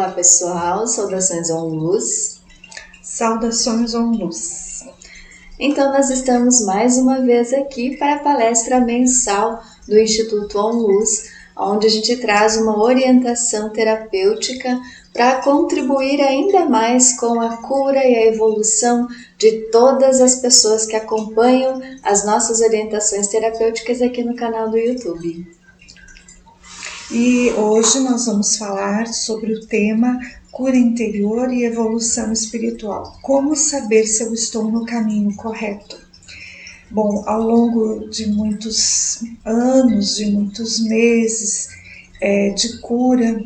Olá pessoal, saudações OnLuz. Saudações OnLuz. Então nós estamos mais uma vez aqui para a palestra mensal do Instituto OnLuz, onde a gente traz uma orientação terapêutica para contribuir ainda mais com a cura e a evolução de todas as pessoas que acompanham as nossas orientações terapêuticas aqui no canal do YouTube. E hoje nós vamos falar sobre o tema cura interior e evolução espiritual. Como saber se eu estou no caminho correto? Bom, ao longo de muitos anos, de muitos meses de cura,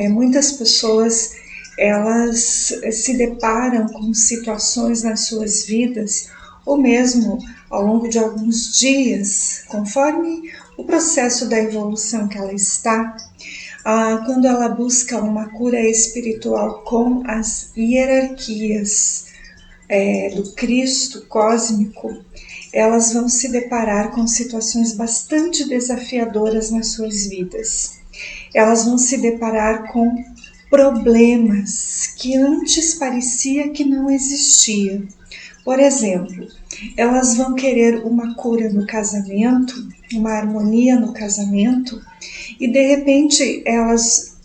muitas pessoas elas se deparam com situações nas suas vidas, ou mesmo ao longo de alguns dias, conforme o processo da evolução que ela está, quando ela busca uma cura espiritual com as hierarquias do Cristo cósmico, elas vão se deparar com situações bastante desafiadoras nas suas vidas. Elas vão se deparar com problemas que antes parecia que não existia. Por exemplo, elas vão querer uma cura no casamento, uma harmonia no casamento, e de repente elas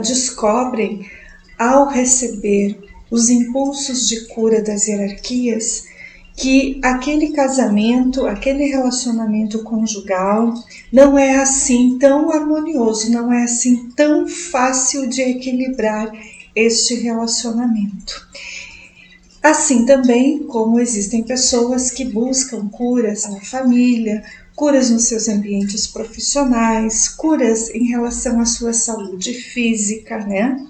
descobrem, ao receber os impulsos de cura das hierarquias, que aquele casamento, aquele relacionamento conjugal não é assim tão harmonioso, não é assim tão fácil de equilibrar este relacionamento. Assim também como existem pessoas que buscam curas na família, curas nos seus ambientes profissionais, curas em relação à sua saúde física, né?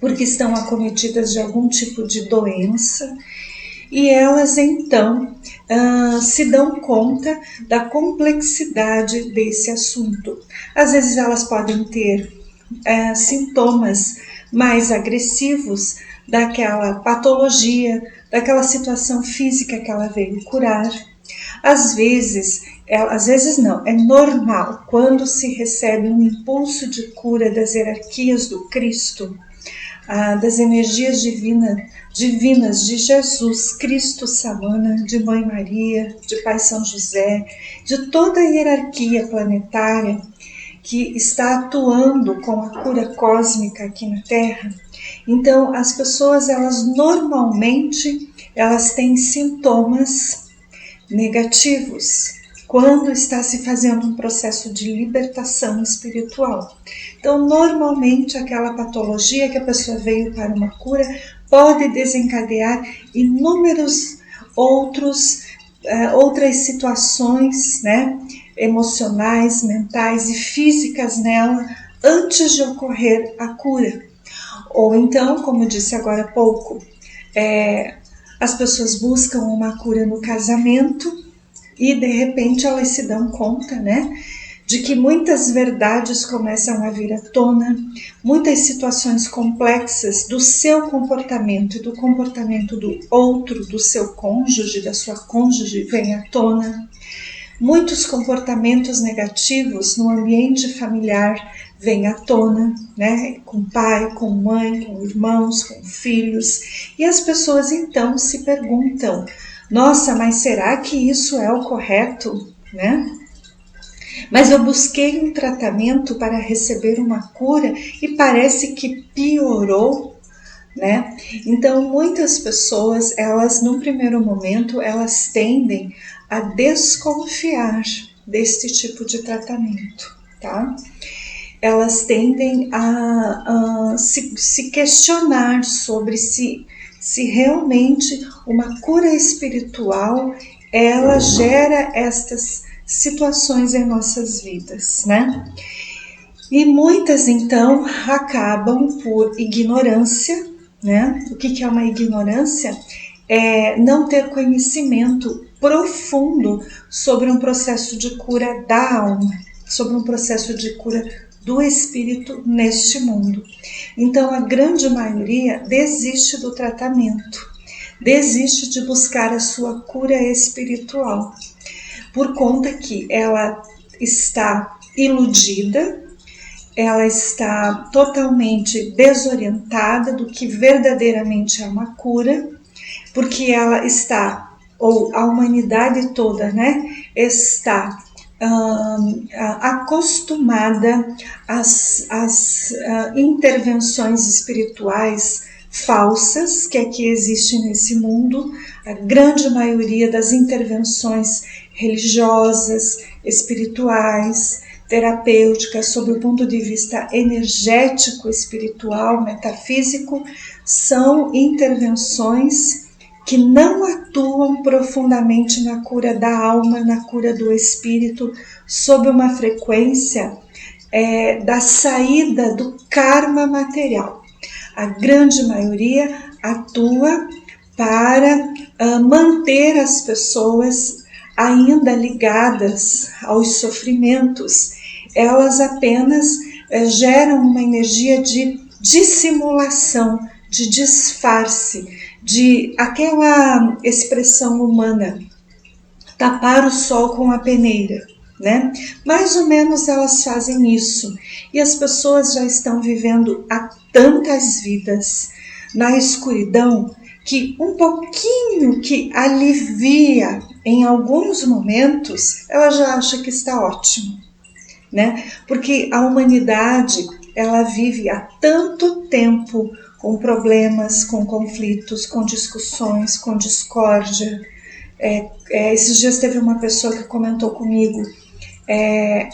Porque estão acometidas de algum tipo de doença. E elas então se dão conta da complexidade desse assunto. Às vezes elas podem ter sintomas mais agressivos daquela patologia, daquela situação física que ela veio curar. Às vezes não, é normal quando se recebe um impulso de cura das hierarquias do Cristo, das energias divinas de Jesus Cristo Samana, de Mãe Maria, de Pai São José, de toda a hierarquia planetária que está atuando com a cura cósmica aqui na Terra. Então, as pessoas, elas normalmente, elas têm sintomas negativos quando está se fazendo um processo de libertação espiritual. Então, normalmente, aquela patologia que a pessoa veio para uma cura pode desencadear inúmeros outras situações, né, emocionais, mentais e físicas nela antes de ocorrer a cura. Ou então, como eu disse agora há pouco, as pessoas buscam uma cura no casamento e de repente elas se dão conta, né, de que muitas verdades começam a vir à tona, muitas situações complexas do seu comportamento e do comportamento do outro, do seu cônjuge, da sua cônjuge, vêm à tona. Muitos comportamentos negativos no ambiente familiar vêm à tona, né? Com pai, com mãe, com irmãos, com filhos. E as pessoas então se perguntam, nossa, mas será que isso é o correto, né? Mas eu busquei um tratamento para receber uma cura e parece que piorou, né? Então, muitas pessoas, elas, num primeiro momento, elas tendem a desconfiar deste tipo de tratamento, tá? Elas tendem a se questionar sobre se realmente uma cura espiritual, ela gera estas situações em nossas vidas, né? E muitas, então, acabam por ignorância, né? O que é uma ignorância? É não ter conhecimento profundo sobre um processo de cura da alma, sobre um processo de cura do espírito neste mundo. Então, a grande maioria desiste do tratamento, desiste de buscar a sua cura espiritual, por conta que ela está iludida, ela está totalmente desorientada do que verdadeiramente é uma cura, porque ela está, ou a humanidade toda, né, está acostumada às intervenções espirituais falsas que aqui existem nesse mundo. A grande maioria das intervenções religiosas, espirituais, terapêuticas, sob o ponto de vista energético, espiritual, metafísico, são intervenções que não atuam profundamente na cura da alma, na cura do espírito, sob uma frequência da saída do karma material. A grande maioria atua para manter as pessoas ainda ligadas aos sofrimentos. Elas apenas geram uma energia de dissimulação, de disfarce, de aquela expressão humana, tapar o sol com a peneira, né? Mais ou menos elas fazem isso, e as pessoas já estão vivendo há tantas vidas na escuridão que um pouquinho que alivia em alguns momentos, ela já acha que está ótimo, né? Porque a humanidade, ela vive há tanto tempo com problemas, com conflitos, com discussões, com discórdia. Esses dias teve uma pessoa que comentou comigo,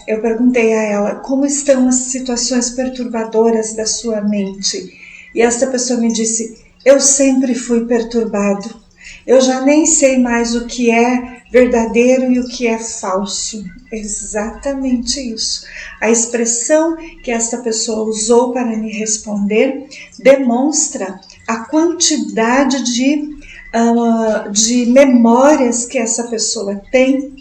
eu perguntei a ela como estão as situações perturbadoras da sua mente, e essa pessoa me disse: eu sempre fui perturbado, eu já nem sei mais o que é verdadeiro e o que é falso. Exatamente isso. A expressão que esta pessoa usou para me responder demonstra a quantidade de memórias que essa pessoa tem,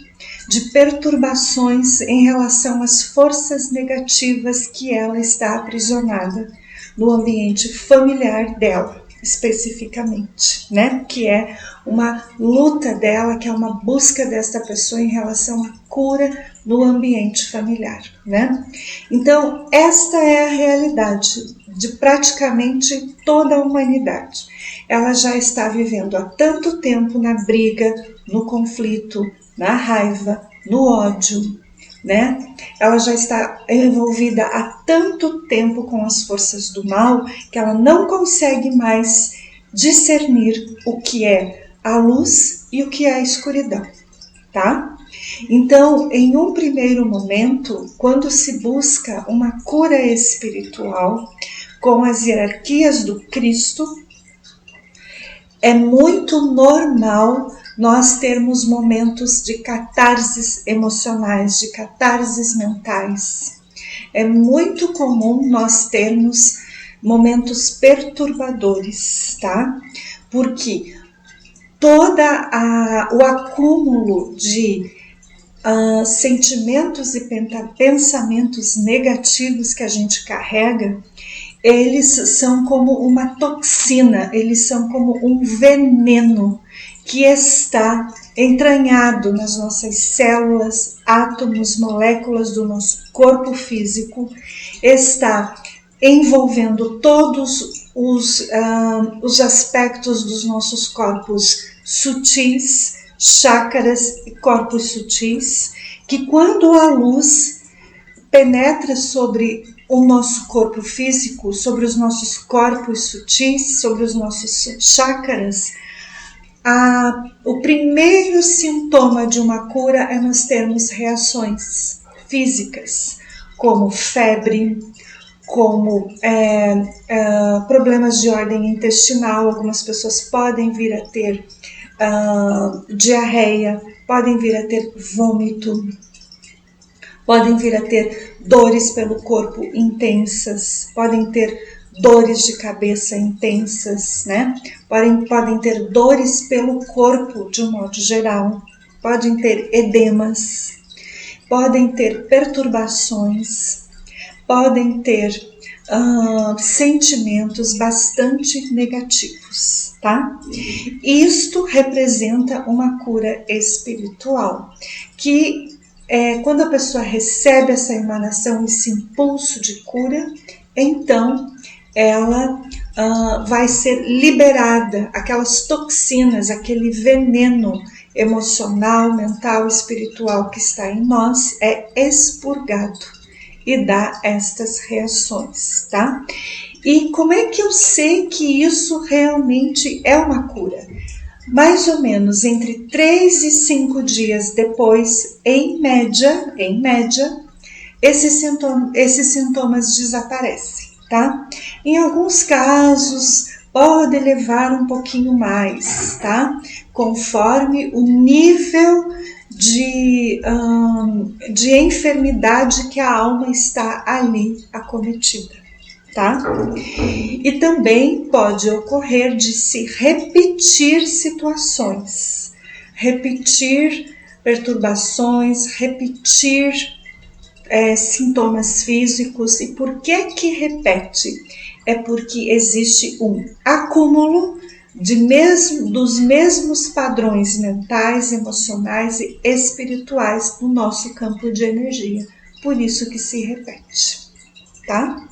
de perturbações em relação às forças negativas que ela está aprisionada no ambiente familiar dela, especificamente, né? Que é uma luta dela, que é uma busca desta pessoa em relação à cura no ambiente familiar, né? Então, esta é a realidade de praticamente toda a humanidade. Ela já está vivendo há tanto tempo na briga, no conflito, na raiva, no ódio, né? Ela já está envolvida há tanto tempo com as forças do mal que ela não consegue mais discernir o que é a luz e o que é a escuridão, tá? Então, em um primeiro momento, quando se busca uma cura espiritual com as hierarquias do Cristo, é muito normal nós termos momentos de catarses emocionais, de catarses mentais. É muito comum nós termos momentos perturbadores, tá? Porque o acúmulo de sentimentos e pensamentos negativos que a gente carrega, eles são como uma toxina, eles são como um veneno que está entranhado nas nossas células, átomos, moléculas do nosso corpo físico, está envolvendo todos os aspectos dos nossos corpos sutis, chácaras e corpos sutis, que quando a luz penetra sobre o nosso corpo físico, sobre os nossos corpos sutis, sobre os nossos chácaras, o primeiro sintoma de uma cura é nós termos reações físicas, como febre, como problemas de ordem intestinal. Algumas pessoas podem vir a ter diarreia, podem vir a ter vômito, podem vir a ter dores pelo corpo intensas, podem ter dores de cabeça intensas, né? Podem ter dores pelo corpo de um modo geral, podem ter edemas, podem ter perturbações, podem ter sentimentos bastante negativos, tá? Isto representa uma cura espiritual, que quando a pessoa recebe essa emanação, esse impulso de cura, então ela vai ser liberada, aquelas toxinas, aquele veneno emocional, mental, espiritual que está em nós é expurgado e dá estas reações, tá? E como é que eu sei que isso realmente é uma cura? Mais ou menos entre 3 e 5 dias depois, em média, esses sintomas desaparecem, tá? Em alguns casos, pode levar um pouquinho mais, tá? Conforme o nível de enfermidade que a alma está ali acometida, tá? E também pode ocorrer de se repetir situações, repetir perturbações, repetir sintomas físicos. E por que repete? É porque existe um acúmulo dos mesmos padrões mentais, emocionais e espirituais no nosso campo de energia. Por isso que se repete, tá?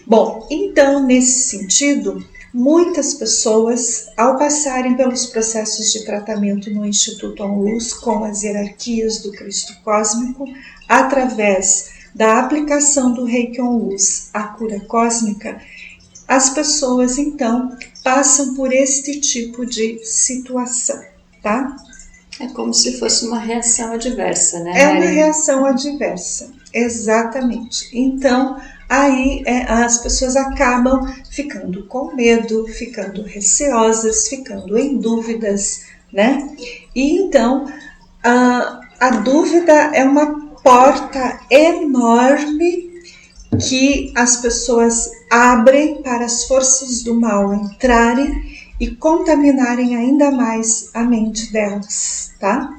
Bom, então, nesse sentido, muitas pessoas, ao passarem pelos processos de tratamento no Instituto ONLUS com as hierarquias do Cristo Cósmico, através da aplicação do Reiki ONLUS, a cura cósmica, as pessoas, então, passam por este tipo de situação, tá? É como se fosse uma reação adversa, né? É uma reação adversa, exatamente. Então, aí as pessoas acabam ficando com medo, ficando receosas, ficando em dúvidas, né? E então, a dúvida é uma porta enorme que as pessoas abrem para as forças do mal entrarem e contaminarem ainda mais a mente delas, tá?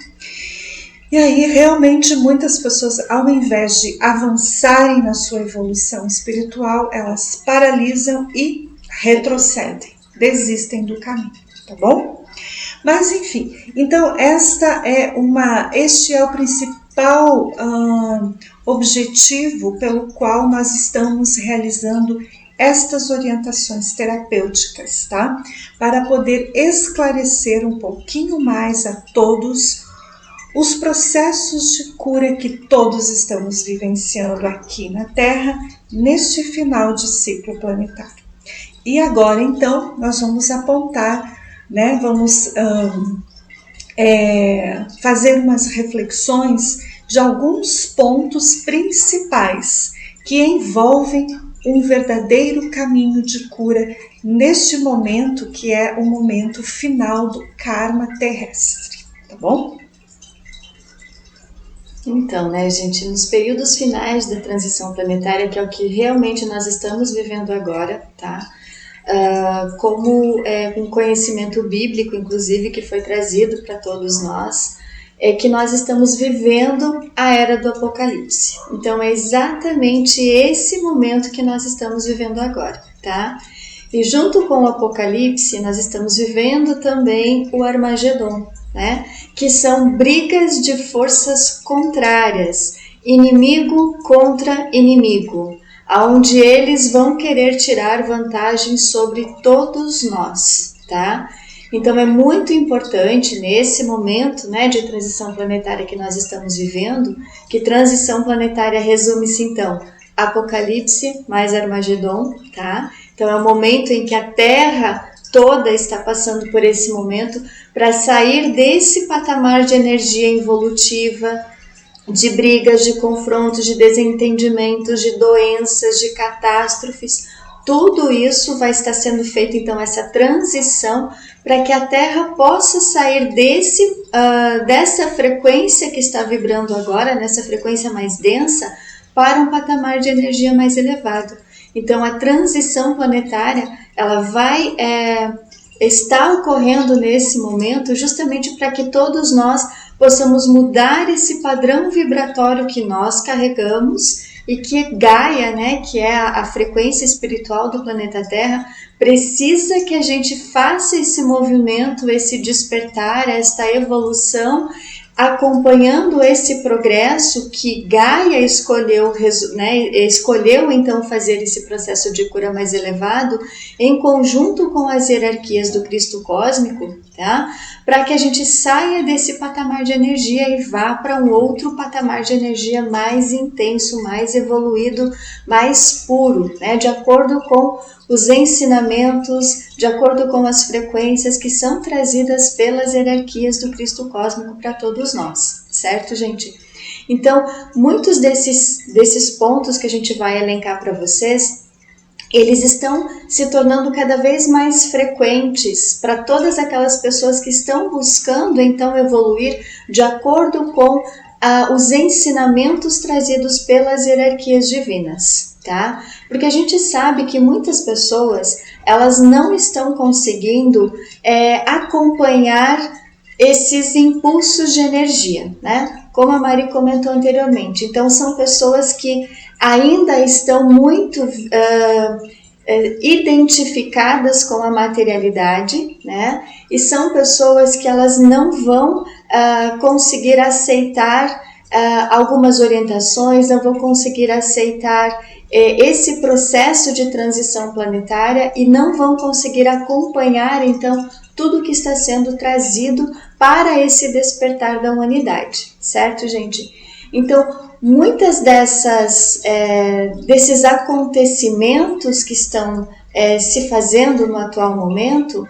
E aí, realmente, muitas pessoas, ao invés de avançarem na sua evolução espiritual, elas paralisam e retrocedem, desistem do caminho, tá bom? Mas, enfim, então, este é o principal objetivo pelo qual nós estamos realizando estas orientações terapêuticas, tá? Para poder esclarecer um pouquinho mais a todos os processos de cura que todos estamos vivenciando aqui na Terra, neste final de ciclo planetário. E agora, então, nós vamos apontar, né? Vamos fazer umas reflexões de alguns pontos principais que envolvem um verdadeiro caminho de cura neste momento que é o momento final do karma terrestre, tá bom? Então, né, gente, nos períodos finais da transição planetária, que é o que realmente nós estamos vivendo agora, tá? Como um conhecimento bíblico, inclusive, que foi trazido para todos nós, é que nós estamos vivendo a era do Apocalipse. Então, é exatamente esse momento que nós estamos vivendo agora, tá? E junto com o Apocalipse, nós estamos vivendo também o Armagedon, né? Que são brigas de forças contrárias, inimigo contra inimigo, onde eles vão querer tirar vantagem sobre todos nós, tá? Então é muito importante nesse momento, né, de transição planetária que nós estamos vivendo, que transição planetária resume-se então Apocalipse mais Armagedon, tá? Então é o momento em que a Terra toda está passando por esse momento para sair desse patamar de energia involutiva, de brigas, de confrontos, de desentendimentos, de doenças, de catástrofes. Tudo isso vai estar sendo feito, então, essa transição para que a Terra possa sair dessa frequência que está vibrando agora, nessa frequência mais densa, para um patamar de energia mais elevado. Então, a transição planetária, ela vai estar ocorrendo nesse momento justamente para que todos nós possamos mudar esse padrão vibratório que nós carregamos e que Gaia, né, que é a frequência espiritual do planeta Terra, precisa que a gente faça esse movimento, esse despertar, esta evolução, acompanhando esse progresso que Gaia escolheu, né, escolheu então fazer esse processo de cura mais elevado em conjunto com as hierarquias do Cristo cósmico, tá? Para que a gente saia desse patamar de energia e vá para um outro patamar de energia mais intenso, mais evoluído, mais puro, né? De acordo com os ensinamentos, de acordo com as frequências que são trazidas pelas hierarquias do Cristo cósmico para todos nós, certo, gente? Então, muitos desses pontos que a gente vai elencar para vocês, eles estão se tornando cada vez mais frequentes para todas aquelas pessoas que estão buscando então evoluir de acordo com os ensinamentos trazidos pelas hierarquias divinas, tá? Porque a gente sabe que muitas pessoas, elas não estão conseguindo acompanhar esses impulsos de energia, né? Como a Mari comentou anteriormente. Então, são pessoas que ainda estão muito identificadas com a materialidade, né? E são pessoas que elas não vão conseguir aceitar algumas orientações, não vão conseguir aceitar esse processo de transição planetária e não vão conseguir acompanhar, então, tudo que está sendo trazido para esse despertar da humanidade, certo, gente? Então, muitas desses acontecimentos que estão se fazendo no atual momento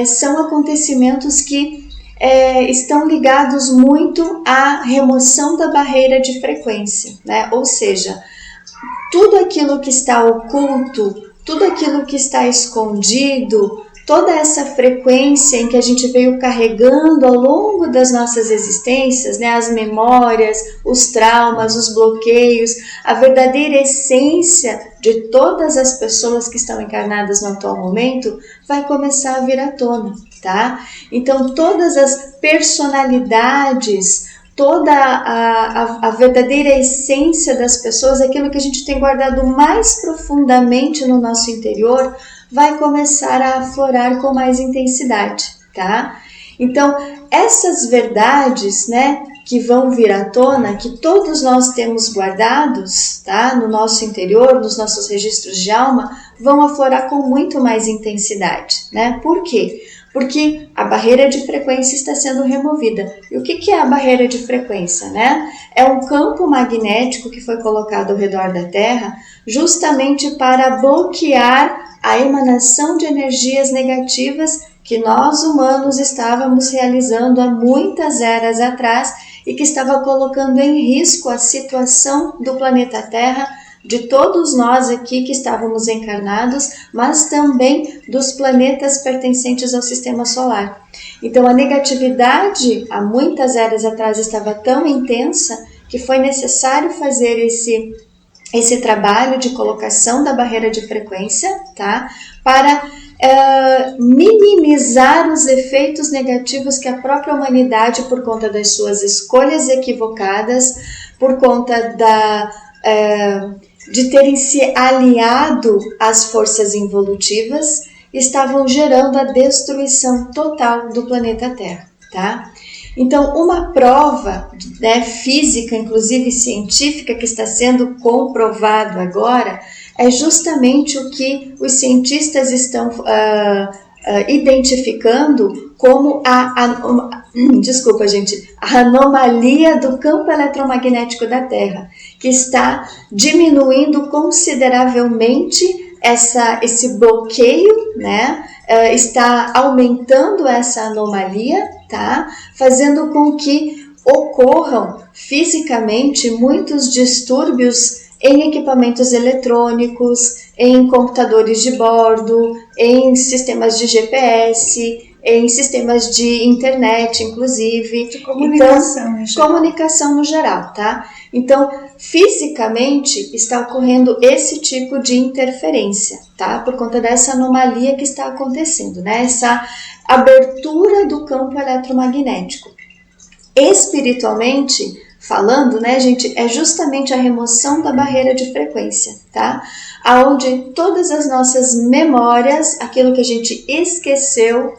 são acontecimentos que estão ligados muito à remoção da barreira de frequência, né? Ou seja, tudo aquilo que está oculto, tudo aquilo que está escondido, toda essa frequência em que a gente veio carregando ao longo das nossas existências, né, as memórias, os traumas, os bloqueios, a verdadeira essência de todas as pessoas que estão encarnadas no atual momento, vai começar a vir à tona, tá? Então, todas as personalidades, toda a verdadeira essência das pessoas, aquilo que a gente tem guardado mais profundamente no nosso interior, vai começar a aflorar com mais intensidade, tá? Então, essas verdades, né, que vão vir à tona, que todos nós temos guardados, tá, no nosso interior, nos nossos registros de alma, vão aflorar com muito mais intensidade, né? Por quê? Porque a barreira de frequência está sendo removida. E o que é a barreira de frequência, né? É um campo magnético que foi colocado ao redor da Terra justamente para bloquear a emanação de energias negativas que nós humanos estávamos realizando há muitas eras atrás e que estava colocando em risco a situação do planeta Terra, de todos nós aqui que estávamos encarnados, mas também dos planetas pertencentes ao Sistema Solar. Então, a negatividade, há muitas eras atrás, estava tão intensa que foi necessário fazer esse trabalho de colocação da barreira de frequência, tá? Para minimizar os efeitos negativos que a própria humanidade, por conta das suas escolhas equivocadas, por conta de terem se aliado às forças involutivas, estavam gerando a destruição total do planeta Terra, tá? Então, uma prova, né, física, inclusive científica, que está sendo comprovado agora, é justamente o que os cientistas estão identificando como desculpa, gente, a anomalia do campo eletromagnético da Terra, que está diminuindo consideravelmente esse bloqueio, né? Está aumentando essa anomalia, tá? Fazendo com que ocorram fisicamente muitos distúrbios em equipamentos eletrônicos, em computadores de bordo, em sistemas de GPS, em sistemas de internet, inclusive. De comunicação, então, em geral. Comunicação no geral, tá? Então, fisicamente está ocorrendo esse tipo de interferência, tá? Por conta dessa anomalia que está acontecendo, né? Essa abertura do campo eletromagnético. Espiritualmente falando, né, gente, é justamente a remoção da barreira de frequência, tá? Aonde todas as nossas memórias, aquilo que a gente esqueceu,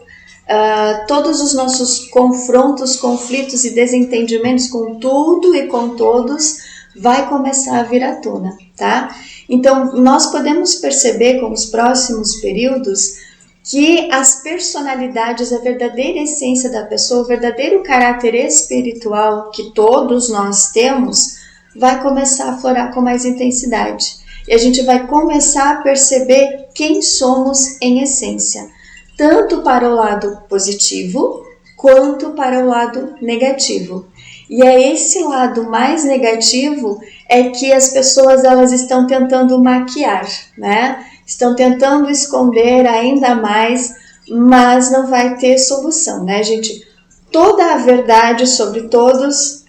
todos os nossos confrontos, conflitos e desentendimentos com tudo e com todos vai começar a vir à tona, tá? Então, nós podemos perceber com os próximos períodos que as personalidades, a verdadeira essência da pessoa, o verdadeiro caráter espiritual que todos nós temos, vai começar a aflorar com mais intensidade. E a gente vai começar a perceber quem somos em essência, tanto para o lado positivo, quanto para o lado negativo. E é esse lado mais negativo é que as pessoas elas estão tentando maquiar, né? Estão tentando esconder ainda mais, mas não vai ter solução, né, gente? Toda a verdade sobre todos,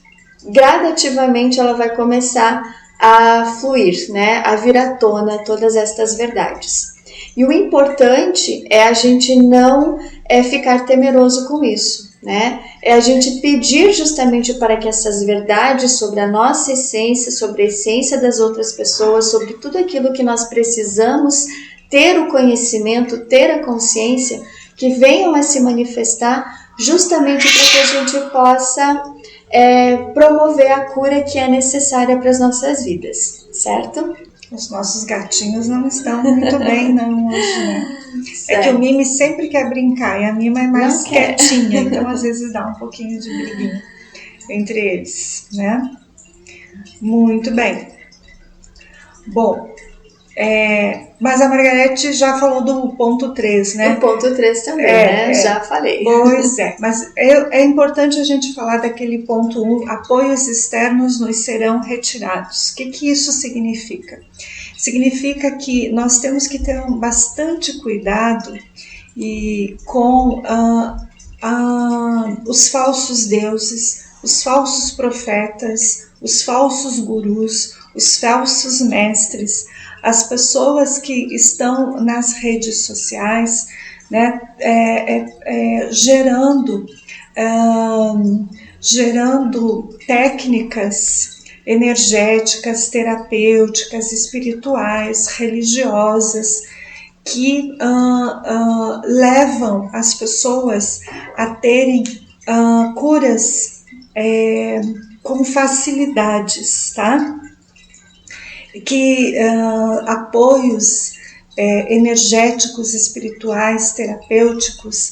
gradativamente ela vai começar a fluir, né? A vir à tona todas estas verdades. E o importante é a gente não ficar temeroso com isso, né? É a gente pedir justamente para que essas verdades sobre a nossa essência, sobre a essência das outras pessoas, sobre tudo aquilo que nós precisamos ter o conhecimento, ter a consciência, que venham a se manifestar justamente para que a gente possa promover a cura que é necessária para as nossas vidas, certo? Os nossos gatinhos não estão muito bem não hoje, né? É que o Mimi sempre quer brincar e a Mima é mais quietinha, então às vezes dá um pouquinho de briguinha entre eles, né? Muito bem. Bom, mas a Margarete já falou do ponto 3, né? O ponto 3 também, né? Já falei. Pois é, mas é importante a gente falar daquele ponto 1, apoios externos nos serão retirados. O que isso significa? Significa que nós temos que ter bastante cuidado com os falsos deuses, os falsos profetas, os falsos gurus, os falsos mestres, as pessoas que estão nas redes sociais, né, gerando técnicas energéticas, terapêuticas, espirituais, religiosas, que levam as pessoas a terem curas com facilidades, tá? Que apoios energéticos, espirituais, terapêuticos,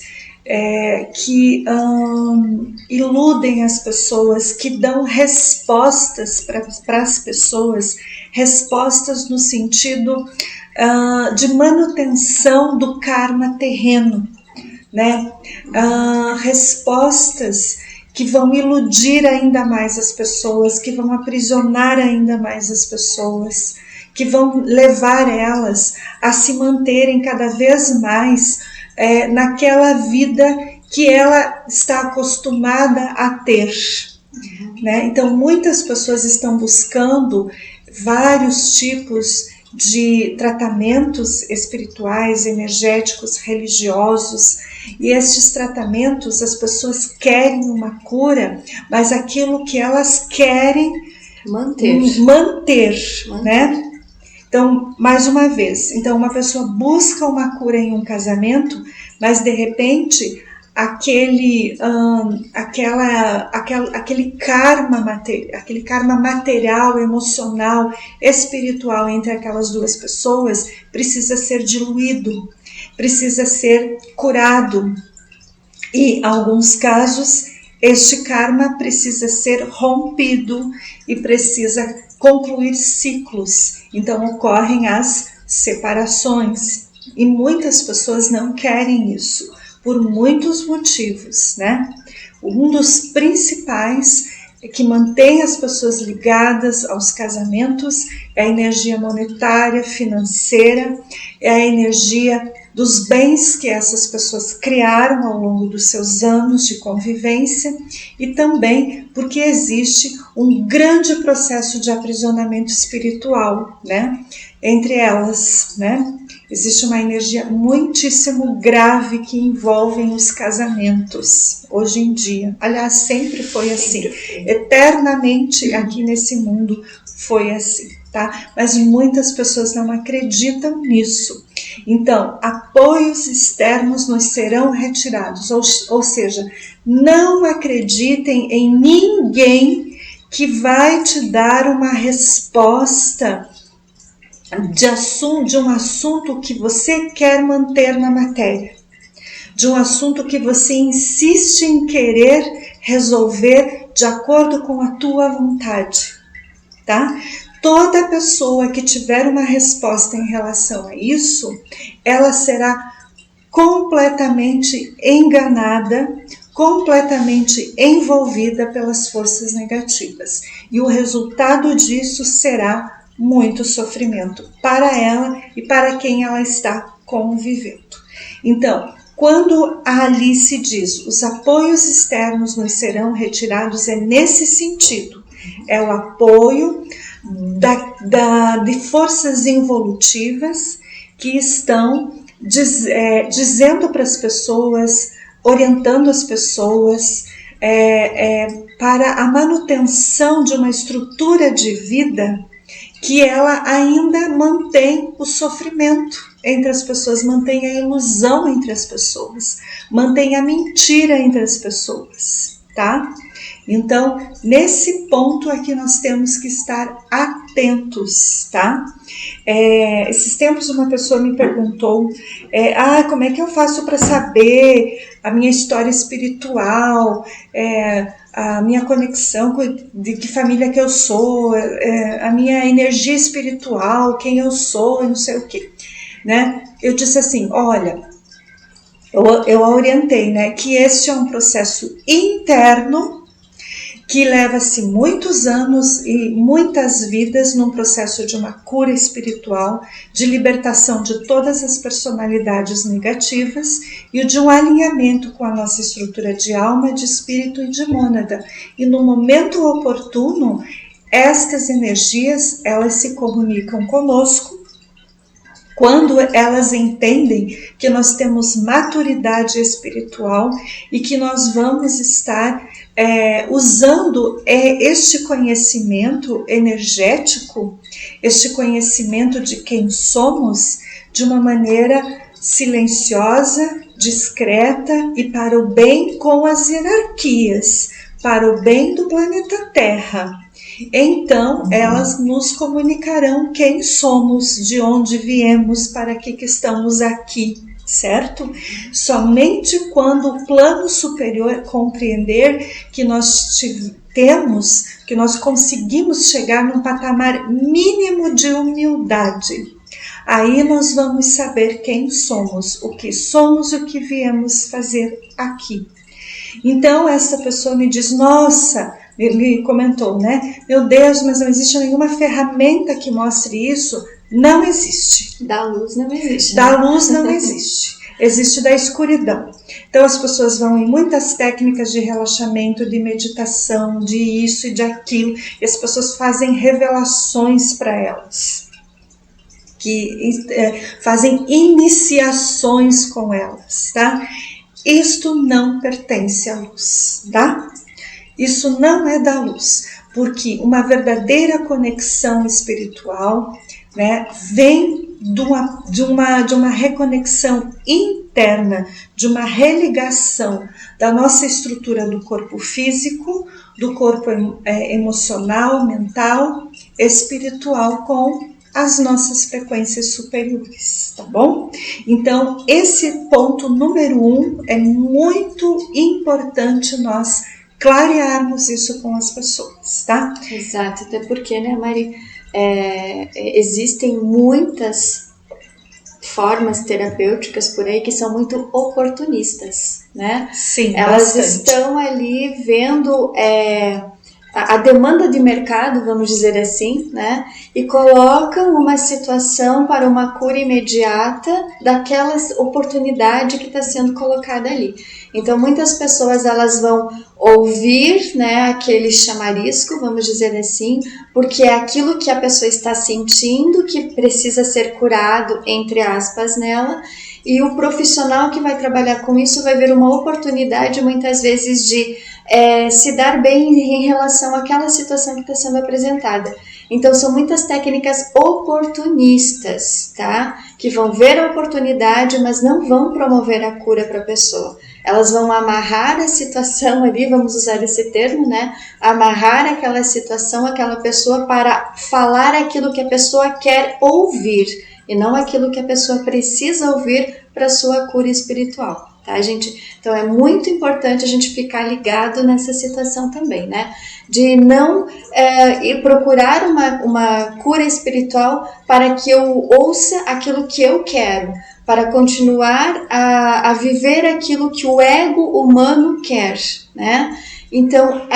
que iludem as pessoas, que dão respostas para as pessoas, respostas no sentido de manutenção do karma terreno, né? Respostas que vão iludir ainda mais as pessoas, que vão aprisionar ainda mais as pessoas, que vão levar elas a se manterem cada vez mais naquela vida que ela está acostumada a ter, né? Então, muitas pessoas estão buscando vários tipos de tratamentos espirituais, energéticos, religiosos, e estes tratamentos, as pessoas querem uma cura, mas aquilo que elas querem manter, né? Então, mais uma vez, então uma pessoa busca uma cura em um casamento, mas de repente aquele karma material, emocional, espiritual entre aquelas duas pessoas precisa ser diluído, precisa ser curado. E, em alguns casos, este karma precisa ser rompido e precisa concluir ciclos. Então, ocorrem as separações. E muitas pessoas não querem isso, por muitos motivos, né? Um dos principais que mantém as pessoas ligadas aos casamentos é a energia monetária, financeira, é a energia dos bens que essas pessoas criaram ao longo dos seus anos de convivência, e também porque existe um grande processo de aprisionamento espiritual, né, entre elas, né? Existe uma energia muitíssimo grave que envolve os casamentos hoje em dia. Aliás, sempre foi assim. Eternamente aqui nesse mundo foi assim, tá? Mas muitas pessoas não acreditam nisso. Então, apoios externos nos serão retirados, ou seja, não acreditem em ninguém que vai te dar uma resposta de um assunto que você quer manter na matéria, de um assunto que você insiste em querer resolver de acordo com a tua vontade, tá? Toda pessoa que tiver uma resposta em relação a isso, ela será completamente enganada, completamente envolvida pelas forças negativas. E o resultado disso será muito sofrimento para ela e para quem ela está convivendo. Então, quando a Alice diz os apoios externos nos serão retirados, é nesse sentido. É o apoio de forças involutivas que estão dizendo para as pessoas, orientando as pessoas para a manutenção de uma estrutura de vida que ela ainda mantém o sofrimento entre as pessoas, mantém a ilusão entre as pessoas, mantém a mentira entre as pessoas, tá? Então, nesse ponto é que nós temos que estar atentos, tá? Esses tempos uma pessoa me perguntou, como é que eu faço para saber a minha história espiritual, a minha conexão de que família que eu sou, a minha energia espiritual, quem eu sou e não sei o quê, né? Eu disse assim, olha, eu a orientei, né, que este é um processo interno que leva-se muitos anos e muitas vidas num processo de uma cura espiritual, de libertação de todas as personalidades negativas e de um alinhamento com a nossa estrutura de alma, de espírito e de mônada. E no momento oportuno, estas energias, elas se comunicam conosco, quando elas entendem que nós temos maturidade espiritual e que nós vamos estar usando este conhecimento energético, este conhecimento de quem somos, de uma maneira silenciosa, discreta e para o bem com as hierarquias, para o bem do planeta Terra. Então, elas nos comunicarão quem somos, de onde viemos, para que estamos aqui, certo? Somente quando o plano superior compreender que nós que nós conseguimos chegar num patamar mínimo de humildade, aí nós vamos saber quem somos, o que viemos fazer aqui. Então, essa pessoa me diz, nossa, ele comentou, né? Meu Deus, mas não existe nenhuma ferramenta que mostre isso. Não existe. Da luz não existe. Da luz não existe. Existe da escuridão. Então, as pessoas vão em muitas técnicas de relaxamento, de meditação, de isso e de aquilo, e as pessoas fazem revelações para elas, que fazem iniciações com elas, tá? Isto não pertence à luz, tá? Isso não é da luz, porque uma verdadeira conexão espiritual, né, vem de uma reconexão interna, de uma religação da nossa estrutura do corpo físico, do corpo emocional, mental, espiritual com as nossas frequências superiores, tá bom? Então, esse ponto número 1 é muito importante nós clarearmos isso com as pessoas, tá? Exato, até porque, né, Mari, existem muitas formas terapêuticas por aí que são muito oportunistas, né? Sim, elas bastante. Estão ali vendo a demanda de mercado, vamos dizer assim, né? E colocam uma situação para uma cura imediata daquela oportunidade que está sendo colocada ali. Então, muitas pessoas elas vão ouvir, né, aquele chamarisco, vamos dizer assim, porque é aquilo que a pessoa está sentindo que precisa ser curado, entre aspas, nela, e o profissional que vai trabalhar com isso vai ver uma oportunidade, muitas vezes, de se dar bem em relação àquela situação que está sendo apresentada. Então são muitas técnicas oportunistas, tá? Que vão ver a oportunidade, mas não vão promover a cura para a pessoa. Elas vão amarrar a situação ali, vamos usar esse termo, né? Amarrar aquela situação, aquela pessoa para falar aquilo que a pessoa quer ouvir e não aquilo que a pessoa precisa ouvir para sua cura espiritual, tá, gente? Então é muito importante a gente ficar ligado nessa situação também, né? De não ir procurar uma cura espiritual para que eu ouça aquilo que eu quero, para continuar a viver aquilo que o ego humano quer, né? Então,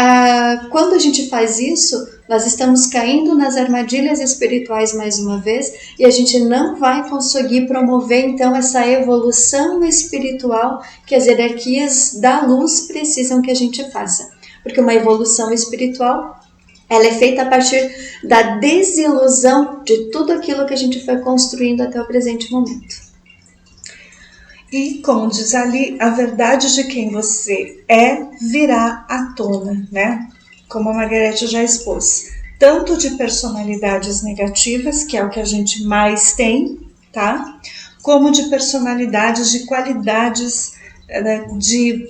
quando a gente faz isso, nós estamos caindo nas armadilhas espirituais mais uma vez e a gente não vai conseguir promover, então, essa evolução espiritual que as hierarquias da luz precisam que a gente faça. Porque uma evolução espiritual, ela é feita a partir da desilusão de tudo aquilo que a gente foi construindo até o presente momento. E, como diz ali, a verdade de quem você é virá à tona, né? Como a Margarete já expôs. Tanto de personalidades negativas, que é o que a gente mais tem, tá? Como de personalidades, de qualidades, de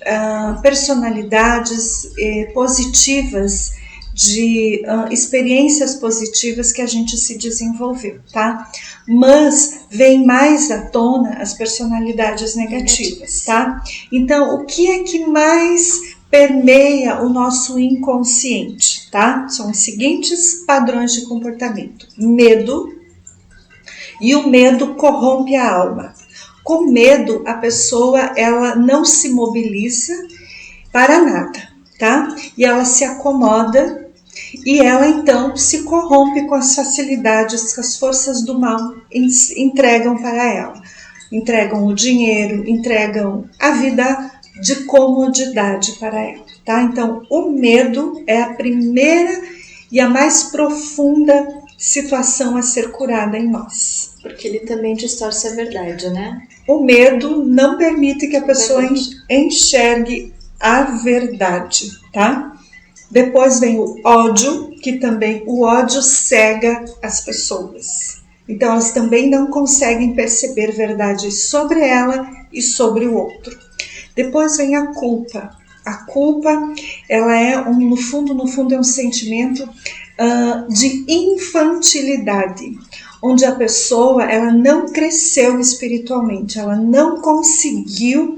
personalidades positivas, de experiências positivas que a gente se desenvolveu, tá? Mas vem mais à tona as personalidades negativas, tá? Então, o que é que mais permeia o nosso inconsciente, tá? São os seguintes padrões de comportamento: medo, e o medo corrompe a alma. Com medo, a pessoa ela não se mobiliza para nada, tá? E ela se acomoda e ela então se corrompe com as facilidades que as forças do mal entregam para ela. Entregam o dinheiro, entregam a vida de comodidade para ela, tá? Então, o medo é a primeira e a mais profunda situação a ser curada em nós. Porque ele também distorce a verdade, né? O medo não permite que a pessoa enxergue a verdade, tá? Depois vem o ódio, que também o ódio cega as pessoas. Então elas também não conseguem perceber verdades sobre ela e sobre o outro. Depois vem a culpa. A culpa, ela é no fundo é um sentimento de infantilidade, onde a pessoa ela não cresceu espiritualmente, ela não conseguiu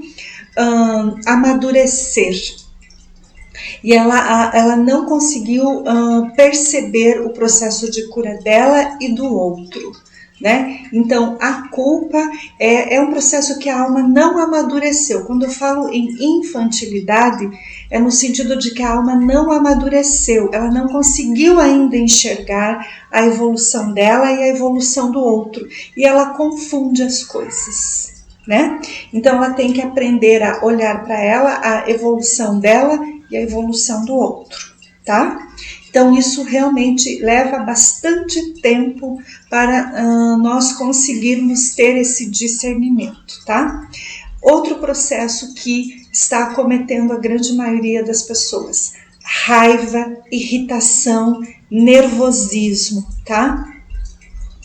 amadurecer. E ela não conseguiu perceber o processo de cura dela e do outro, né? Então, a culpa é um processo que a alma não amadureceu. Quando eu falo em infantilidade, é no sentido de que a alma não amadureceu, ela não conseguiu ainda enxergar a evolução dela e a evolução do outro, e ela confunde as coisas, né? Então, ela tem que aprender a olhar para ela, a evolução dela e a evolução do outro, tá? Então, isso realmente leva bastante tempo para nós conseguirmos ter esse discernimento, tá? Outro processo que está acometendo a grande maioria das pessoas: raiva, irritação, nervosismo, tá?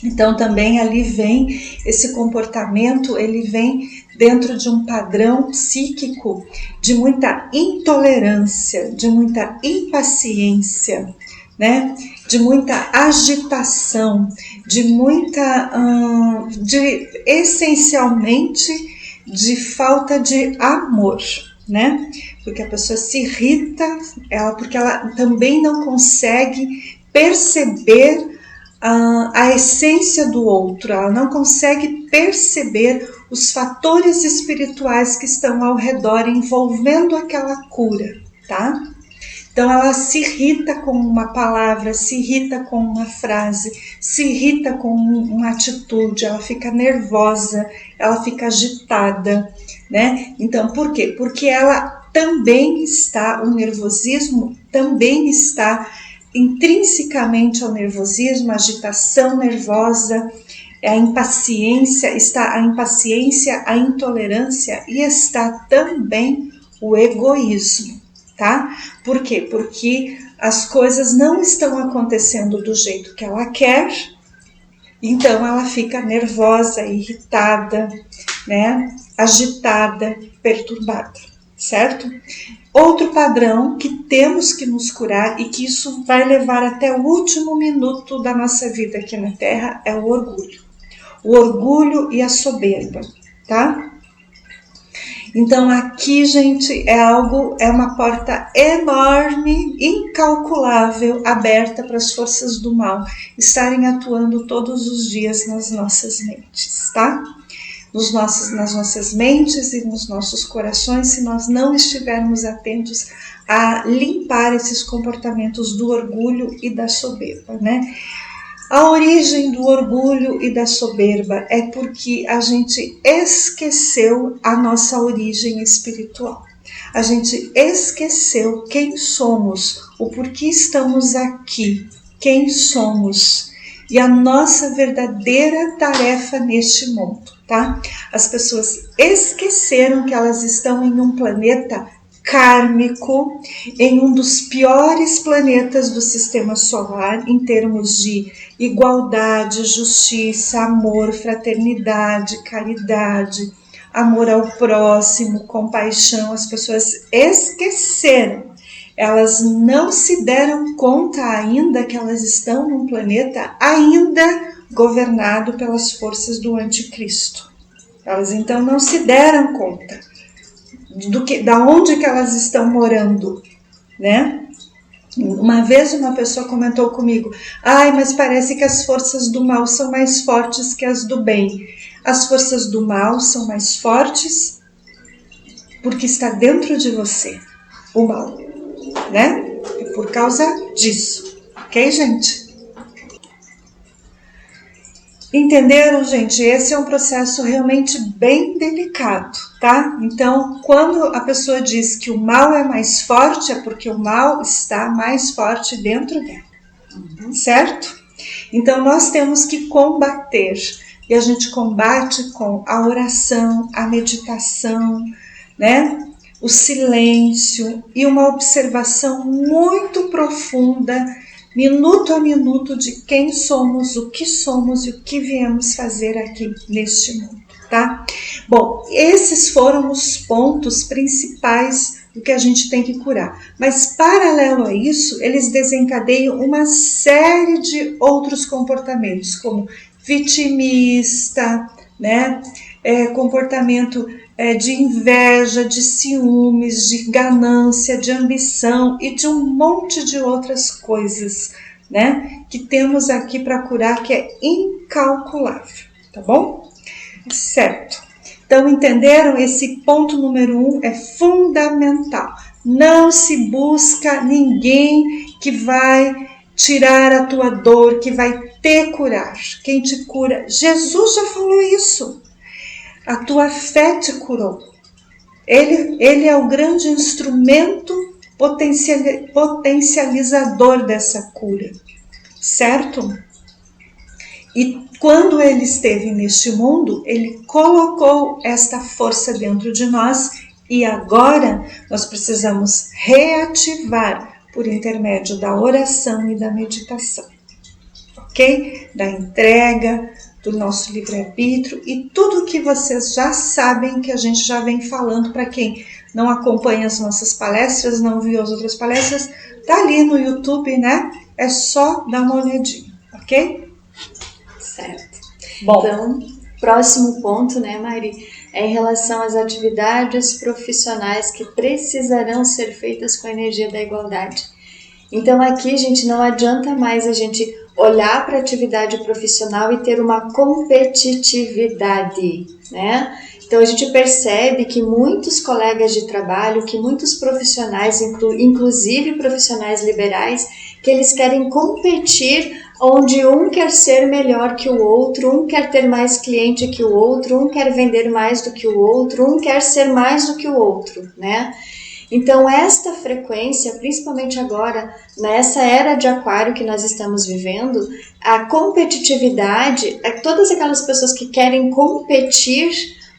Então, também ali vem esse comportamento, ele vem dentro de um padrão psíquico de muita intolerância, de muita impaciência, né? De muita agitação, de muita, essencialmente, de falta de amor, né? Porque a pessoa se irrita, porque ela também não consegue perceber a essência do outro, ela não consegue perceber os fatores espirituais que estão ao redor envolvendo aquela cura, tá? Então ela se irrita com uma palavra, se irrita com uma frase, se irrita com uma atitude, ela fica nervosa, ela fica agitada, né? Então por quê? Porque ela também está, o nervosismo também está intrinsecamente ao nervosismo, a agitação nervosa, a impaciência, a intolerância e está também o egoísmo, tá? Por quê? Porque as coisas não estão acontecendo do jeito que ela quer, então ela fica nervosa, irritada, né? Agitada, perturbada, certo? Outro padrão que temos que nos curar e que isso vai levar até o último minuto da nossa vida aqui na Terra é o orgulho. O orgulho e a soberba, tá? Então aqui, gente, é uma porta enorme, incalculável, aberta para as forças do mal estarem atuando todos os dias nas nossas mentes, tá? Nas nossas mentes e nos nossos corações, se nós não estivermos atentos a limpar esses comportamentos do orgulho e da soberba, né? A origem do orgulho e da soberba é porque a gente esqueceu a nossa origem espiritual. A gente esqueceu quem somos, o porquê estamos aqui, quem somos e a nossa verdadeira tarefa neste mundo, tá? As pessoas esqueceram que elas estão em um planeta kármico, em um dos piores planetas do sistema solar em termos de igualdade, justiça, amor, fraternidade, caridade, amor ao próximo, compaixão. As pessoas esqueceram, elas não se deram conta ainda que elas estão num planeta ainda governado pelas forças do anticristo. Elas então não se deram conta da onde que elas estão morando, né? Uma vez uma pessoa comentou comigo, mas parece que as forças do mal são mais fortes que as do bem. As forças do mal são mais fortes porque está dentro de você o mal, né? É por causa disso, ok, gente? Entenderam, gente? Esse é um processo realmente bem delicado, tá? Então, quando a pessoa diz que o mal é mais forte, é porque o mal está mais forte dentro dela, certo? Então, nós temos que combater, e a gente combate com a oração, a meditação, né? O silêncio e uma observação muito profunda, minuto a minuto, de quem somos, o que somos e o que viemos fazer aqui neste mundo, tá? Bom, esses foram os pontos principais do que a gente tem que curar. Mas, paralelo a isso, eles desencadeiam uma série de outros comportamentos, como vitimista, né? Comportamento de inveja, de ciúmes, de ganância, de ambição e de um monte de outras coisas, né? Que temos aqui para curar, que é incalculável, tá bom? Certo. Então, entenderam? Esse ponto número 1 é fundamental. Não se busca ninguém que vai tirar a tua dor, que vai te curar. Quem te cura? Jesus já falou isso. A tua fé te curou. Ele é o grande instrumento potencializador dessa cura, certo? E quando ele esteve neste mundo, ele colocou esta força dentro de nós e agora nós precisamos reativar por intermédio da oração e da meditação, ok? Da entrega, do nosso livre-arbítrio e tudo que vocês já sabem, que a gente já vem falando. Para quem não acompanha as nossas palestras, não viu as outras palestras, tá ali no YouTube, né? É só dar uma olhadinha, ok? Certo. Bom, então, próximo ponto, né, Mari, é em relação às atividades profissionais que precisarão ser feitas com a energia da igualdade. Então aqui, gente, não adianta mais a gente olhar para a atividade profissional e ter uma competitividade, né? Então a gente percebe que muitos colegas de trabalho, que muitos profissionais, inclusive profissionais liberais, que eles querem competir, onde um quer ser melhor que o outro, um quer ter mais cliente que o outro, um quer vender mais do que o outro, um quer ser mais do que o outro, né? Então esta frequência, principalmente agora, nessa era de aquário que nós estamos vivendo, a competitividade, todas aquelas pessoas que querem competir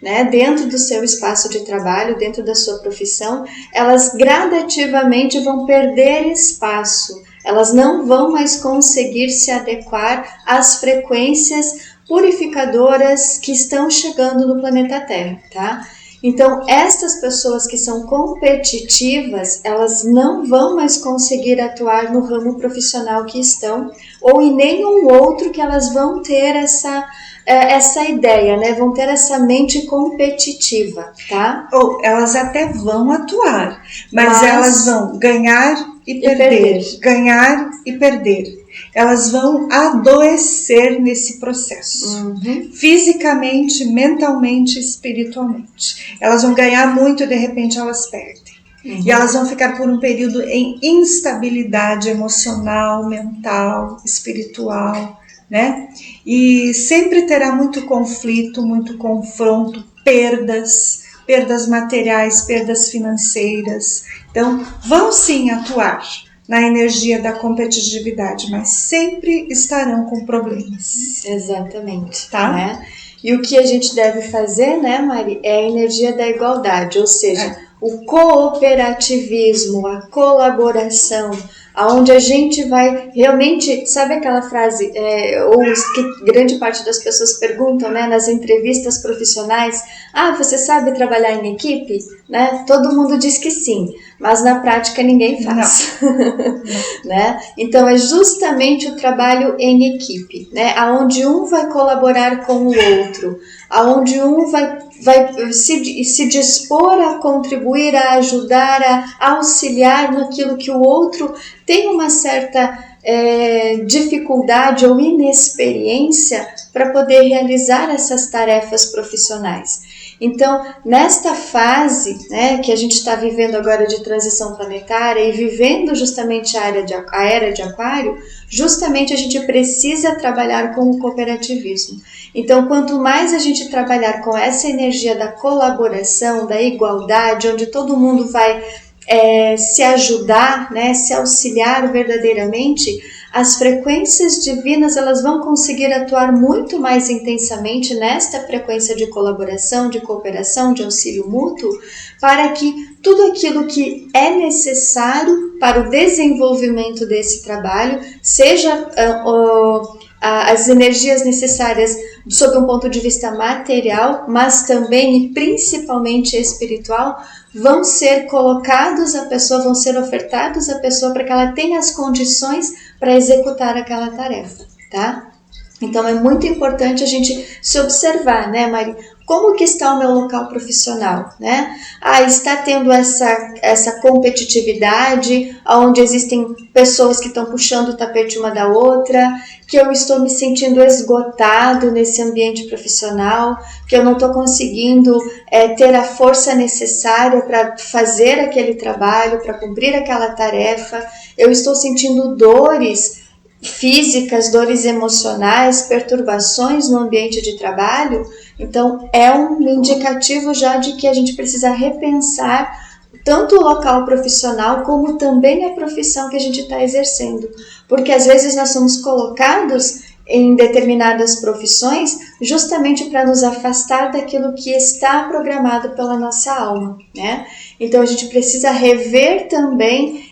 né, dentro do seu espaço de trabalho, dentro da sua profissão, elas gradativamente vão perder espaço, elas não vão mais conseguir se adequar às frequências purificadoras que estão chegando no planeta Terra, tá? Então, estas pessoas que são competitivas, elas não vão mais conseguir atuar no ramo profissional que estão, ou em nenhum outro que elas vão ter essa ideia, né? Vão ter essa mente competitiva, tá? Ou elas até vão atuar, mas elas vão ganhar e perder, ganhar e perder. Elas vão adoecer nesse processo, fisicamente, mentalmente, espiritualmente. Elas vão ganhar muito e de repente elas perdem. E elas vão ficar por um período em instabilidade emocional, mental, espiritual, né? E sempre terá muito conflito, muito confronto, perdas materiais, perdas financeiras. Então, vão sim atuar na energia da competitividade, mas sempre estarão com problemas. Exatamente, tá? Né? E o que a gente deve fazer, né, Mari, é a energia da igualdade, ou seja, o cooperativismo, a colaboração, aonde a gente vai realmente, sabe aquela frase, ou que grande parte das pessoas perguntam, né, nas entrevistas profissionais, você sabe trabalhar em equipe? Né? Todo mundo diz que sim, mas na prática ninguém faz. Né? Então é justamente o trabalho em equipe, né? Aonde um vai colaborar com o outro, aonde um vai se dispor a contribuir, a ajudar, a auxiliar naquilo que o outro tem uma certa dificuldade ou inexperiência para poder realizar essas tarefas profissionais. Então, nesta fase, né, que a gente está vivendo agora de transição planetária e vivendo justamente a era de Aquário, justamente a gente precisa trabalhar com o cooperativismo. Então, quanto mais a gente trabalhar com essa energia da colaboração, da igualdade, onde todo mundo vai se ajudar, né, se auxiliar verdadeiramente, as frequências divinas elas vão conseguir atuar muito mais intensamente nesta frequência de colaboração, de cooperação, de auxílio mútuo, para que tudo aquilo que é necessário para o desenvolvimento desse trabalho, seja as energias necessárias sob um ponto de vista material, mas também e principalmente espiritual, vão ser colocados à pessoa, vão ser ofertados à pessoa para que ela tenha as condições para executar aquela tarefa, tá? Então é muito importante a gente se observar, né, Mari? Como que está o meu local profissional, né? Está tendo essa competitividade, onde existem pessoas que estão puxando o tapete uma da outra, que eu estou me sentindo esgotado nesse ambiente profissional, que eu não estou conseguindo ter a força necessária para fazer aquele trabalho, para cumprir aquela tarefa, eu estou sentindo dores físicas, dores emocionais, perturbações no ambiente de trabalho. Então é um indicativo já de que a gente precisa repensar tanto o local profissional como também a profissão que a gente está exercendo, porque às vezes nós somos colocados em determinadas profissões justamente para nos afastar daquilo que está programado pela nossa alma, né? Então a gente precisa rever também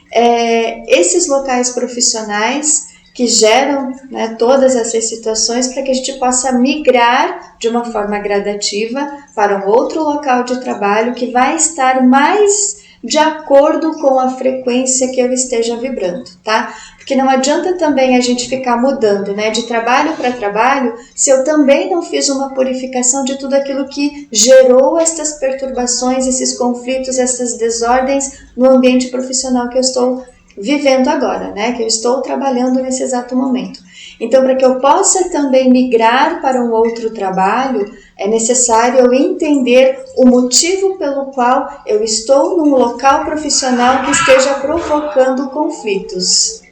esses locais profissionais que geram, né, todas essas situações para que a gente possa migrar de uma forma gradativa para um outro local de trabalho que vai estar mais de acordo com a frequência que eu esteja vibrando, tá? Porque não adianta também a gente ficar mudando, né, de trabalho para trabalho, se eu também não fiz uma purificação de tudo aquilo que gerou estas perturbações, esses conflitos, essas desordens no ambiente profissional que eu estou vivendo agora, né? Que eu estou trabalhando nesse exato momento. Então, para que eu possa também migrar para um outro trabalho, é necessário eu entender o motivo pelo qual eu estou num local profissional que esteja provocando conflitos.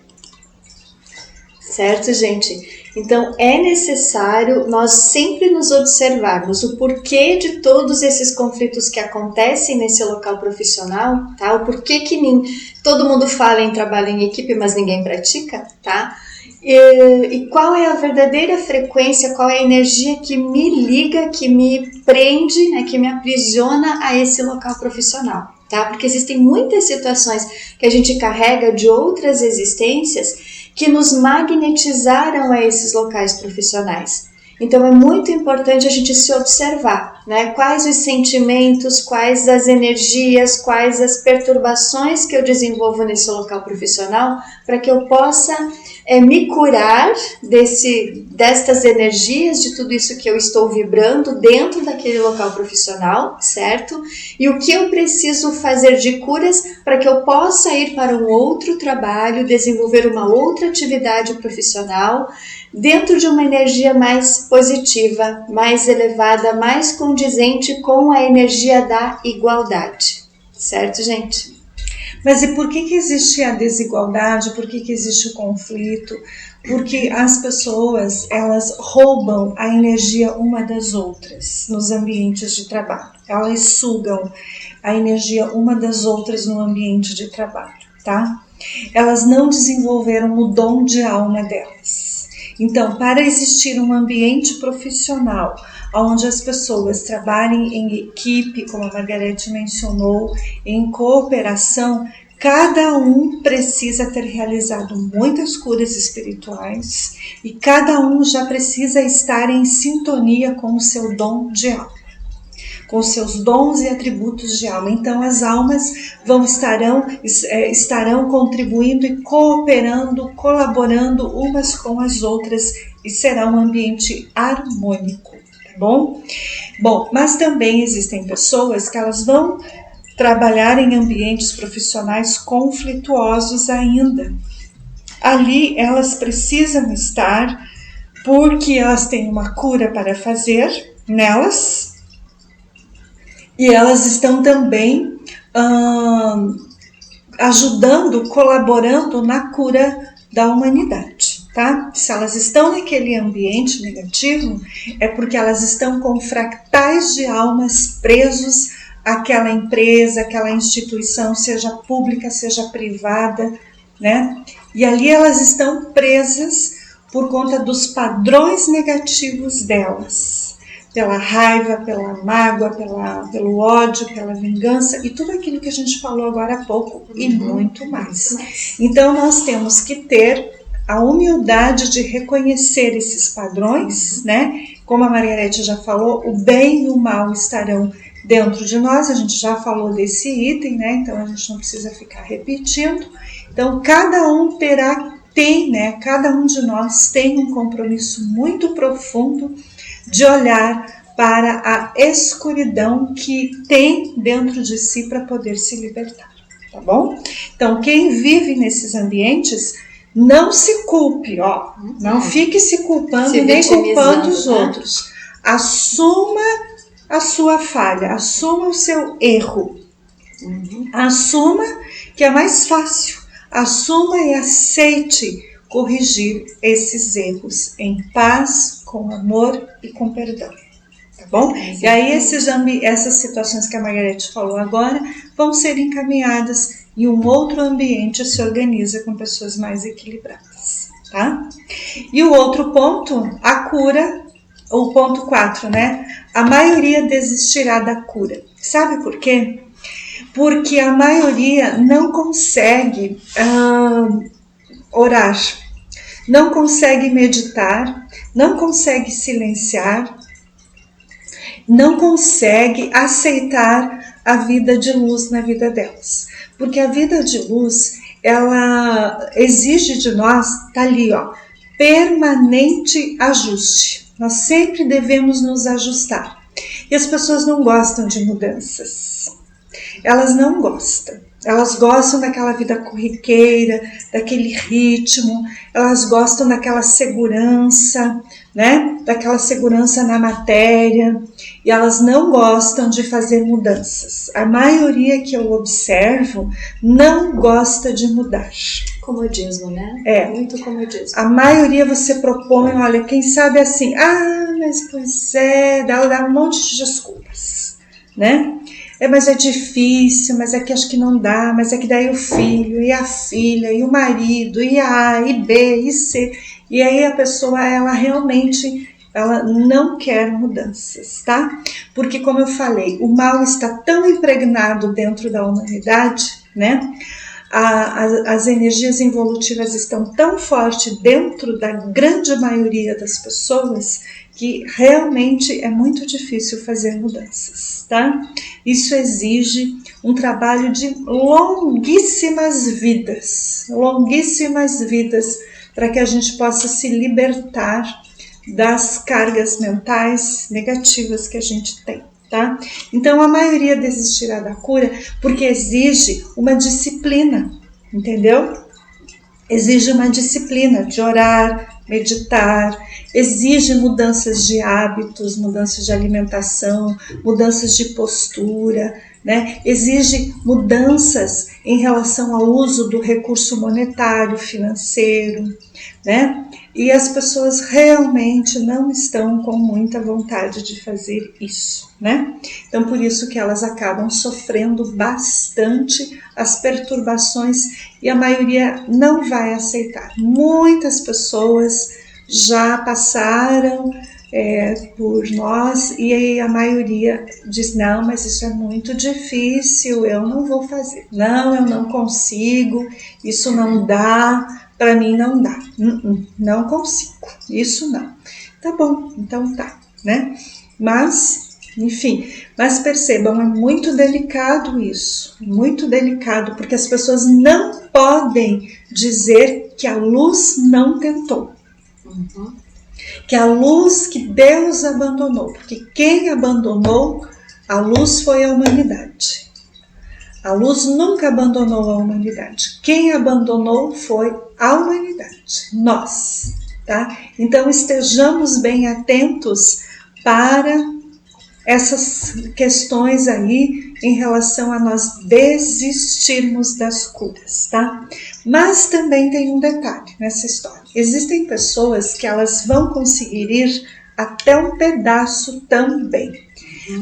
Certo, gente? Então, é necessário nós sempre nos observarmos o porquê de todos esses conflitos que acontecem nesse local profissional, tá? O porquê que todo mundo fala em trabalho em equipe, mas ninguém pratica, tá? E qual é a verdadeira frequência, qual é a energia que me liga, que me prende, né, que me aprisiona a esse local profissional, tá? Porque existem muitas situações que a gente carrega de outras existências que nos magnetizaram a esses locais profissionais. Então é muito importante a gente se observar, né? Quais os sentimentos, quais as energias, quais as perturbações que eu desenvolvo nesse local profissional para que eu possa me curar destas energias, de tudo isso que eu estou vibrando dentro daquele local profissional, certo? E o que eu preciso fazer de curas para que eu possa ir para um outro trabalho, desenvolver uma outra atividade profissional, dentro de uma energia mais positiva, mais elevada, mais condizente com a energia da igualdade. Certo, gente? Mas e por que existe a desigualdade? Por que existe o conflito? Porque as pessoas, elas roubam a energia uma das outras nos ambientes de trabalho. Elas sugam a energia uma das outras no ambiente de trabalho, tá? Elas não desenvolveram o dom de alma delas. Então, para existir um ambiente profissional onde as pessoas trabalhem em equipe, como a Margarete mencionou, em cooperação, cada um precisa ter realizado muitas curas espirituais e cada um já precisa estar em sintonia com o seu dom de alma, com seus dons e atributos de alma. Então as almas estarão contribuindo e cooperando, colaborando umas com as outras e será um ambiente harmônico, tá bom? Bom, mas também existem pessoas que elas vão trabalhar em ambientes profissionais conflituosos ainda. Ali elas precisam estar porque elas têm uma cura para fazer nelas e elas estão também ajudando, colaborando na cura da humanidade, tá? Se elas estão naquele ambiente negativo, é porque elas estão com fractais de almas presos àquela empresa, àquela instituição, seja pública, seja privada, né? E ali elas estão presas por conta dos padrões negativos delas, pela raiva, pela mágoa, pelo ódio, pela vingança e tudo aquilo que a gente falou agora há pouco e muito mais. Então nós temos que ter a humildade de reconhecer esses padrões, né? Como a Margarete já falou, o bem e o mal estarão dentro de nós, a gente já falou desse item, né? Então a gente não precisa ficar repetindo. Então cada um cada um de nós tem um compromisso muito profundo de olhar para a escuridão que tem dentro de si para poder se libertar, tá bom? Então quem vive nesses ambientes, não se culpe, ó, não fique se culpando nem culpando os outros. Assuma a sua falha, assuma o seu erro, assuma que é mais fácil, assuma e aceite corrigir esses erros em paz, com amor e com perdão, tá bom? E aí essas situações que a Margarete falou agora vão ser encaminhadas e um outro ambiente se organiza com pessoas mais equilibradas, tá? E o outro ponto, a cura, o ponto 4, né? A maioria desistirá da cura. Sabe por quê? Porque a maioria não consegue orar, não consegue meditar, não consegue silenciar, não consegue aceitar a vida de luz na vida delas. Porque a vida de luz, ela exige de nós, tá ali, ó, permanente ajuste. Nós sempre devemos nos ajustar. E as pessoas não gostam de mudanças. Elas não gostam. Elas gostam daquela vida corriqueira, daquele ritmo, elas gostam daquela segurança, né? Daquela segurança na matéria, e elas não gostam de fazer mudanças. A maioria que eu observo não gosta de mudar. Comodismo, né? É. Muito comodismo. A maioria você propõe, olha, quem sabe assim, mas pois é, dá um monte de desculpas, né? Mas é difícil, mas é que acho que não dá, mas é que daí o filho, e a filha, e o marido, e A, e B, e C. E aí a pessoa, ela realmente, ela não quer mudanças, tá? Porque, como eu falei, o mal está tão impregnado dentro da humanidade, né? As energias involutivas estão tão fortes dentro da grande maioria das pessoas que realmente é muito difícil fazer mudanças, tá? Isso exige um trabalho de longuíssimas vidas para que a gente possa se libertar das cargas mentais negativas que a gente tem. Tá? Então a maioria desistirá da cura porque exige uma disciplina, entendeu? Exige uma disciplina de orar, meditar, exige mudanças de hábitos, mudanças de alimentação, mudanças de postura, né? Exige mudanças em relação ao uso do recurso monetário, financeiro, né? E as pessoas realmente não estão com muita vontade de fazer isso, né? Então, por isso que elas acabam sofrendo bastante as perturbações e a maioria não vai aceitar. Muitas pessoas já passaram por nós e a maioria diz, não, mas isso é muito difícil, eu não vou fazer, não, eu não consigo, isso não dá, para mim não dá, não consigo, isso não. Tá bom, então tá, né? Mas, enfim, mas percebam, é muito delicado isso, muito delicado, porque as pessoas não podem dizer que a luz não tentou. Que a luz que Deus abandonou, porque quem abandonou a luz foi a humanidade. A luz nunca abandonou a humanidade. Quem abandonou foi a humanidade, nós, tá? Então estejamos bem atentos para essas questões aí em relação a nós desistirmos das curas, tá? Mas também tem um detalhe nessa história. Existem pessoas que elas vão conseguir ir até um pedaço também.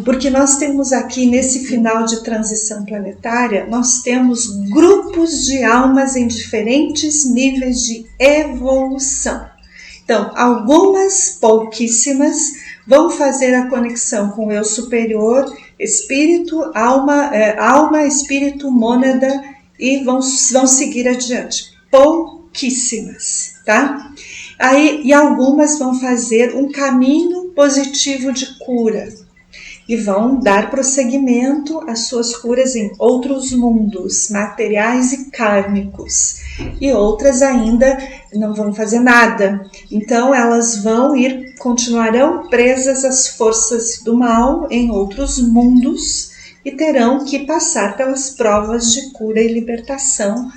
Porque nós temos aqui nesse final de transição planetária, nós temos grupos de almas em diferentes níveis de evolução. Então, algumas, pouquíssimas, vão fazer a conexão com o eu superior, espírito, alma, espírito, mônada e vão seguir adiante. Pouquíssimas, tá? E algumas vão fazer um caminho positivo de cura e vão dar prosseguimento às suas curas em outros mundos, materiais e kármicos. E outras ainda não vão fazer nada. Então elas continuarão presas às forças do mal em outros mundos e terão que passar pelas provas de cura e libertação